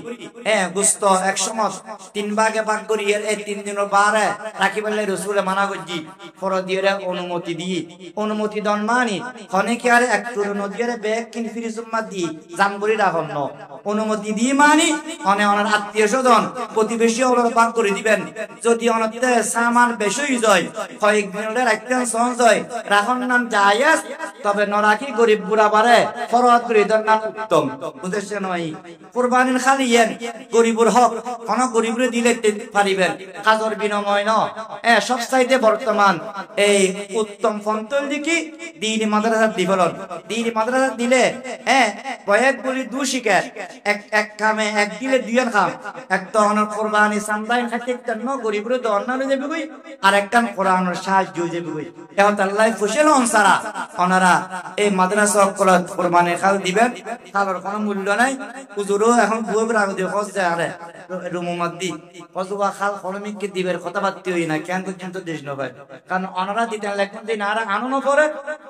গোশত 100 3 ভাগে ভাগ করি এই 3 দিনের পারে রাখি বললে রসুলে মানা করছি ফরদিয়ে অনুমতি দি অনুমতি দন মানি হনে কি আর একটু নদীর ব্যাগ কিন ফিরি সুম্মা দি জামবরি রাখন ন অনুমতি দি মানি হনে ওনার আত্মীয় স্বজন প্রতিবেশী ওরা পাক করে দিবেন যদি অনতে সামান বেশি যায় কয়েকদিনের একটা সহজ হয় রাখন নাম জায়েজ তবে নরাকি গরিব বুড়া পারে ফরওয়ার্ড করে দেন নাম উত্তম বুঝেছেন নয় কুরবানির খালিয়েন গরিবুর হক কোন গরিবরে দিলে পারিবেন কাজর বিনিময় ন সব চাইতে বর্তমান এই উত্তম ফন্তল দিকি দিন মাদ্রাসা দিবলন দিন মাদ্রাসা দিলে কয়েক বলি দু শিখে এক কামে এক দিলে দুইয়ের কাম এক তো অনর কুরবানি সামদাইন খাতে একটা ন গরিবরে দর্না লয়ে যাবে কই আর একখান কোরআনের সাহায্য যাবে কই এখন আল্লাহ ফুসেল অনসারা ওনারা এই মাদ্রাসা কলত কুরবানি খাল দিবেন খাবার কোনো মূল্য নাই হুজুরও এখন বুয়ে রাগ দিয়ে কস যায় আরে রুমুমাদ্দি কসবা খাল কলমিককে দিবের কথা বাদতে হই না কেন পর্যন্ত দেশ নয় কারণ ওনারা দিতেন লেখেন দিন আর আনন্দ করে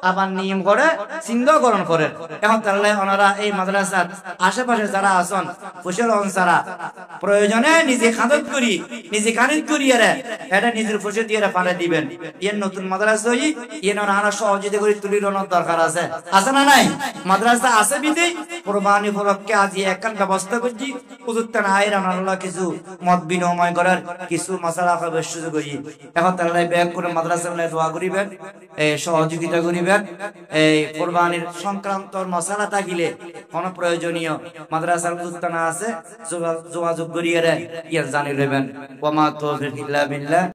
আবার নিয়ম করে চিন্তাকরণ করে এখন তাহলে ওনারা এই মাদ্রাসার আশেপাশে যারা আছেন ফুসেল অনসারা প্রয়োজনে নিজে খাদত করি নিজে কানিত করিয়ে এটা নিজের ফুসে দিয়ে পারে দিবেন এর নতুন মাদ্রাসা হই এর ওনারা সহযোগিতা করে তুলির দরকার আছে আছে না নাই মাদ্রাসা আছে বিধি কুরবানি উপলক্ষে আজ একখান ব্যবস্থা করছি হুজুরটা নাই রানাল্লাহ কিছু মত বিনিময় করার কিছু মশলা খাবার সুযোগ করি এখন তাহলে ব্যাগ করে মাদ্রাসা দোয়া করিবেন সহযোগিতা করিবেন এই কুরবানির সংক্রান্ত মশলা থাকিলে কোন প্রয়োজনীয় মাদ্রাসার হুজুরটা আছে যোগাযোগ করিয়ে জানিয়ে দেবেন ওয়া মা তাওফীক ইল্লা বিল্লাহ।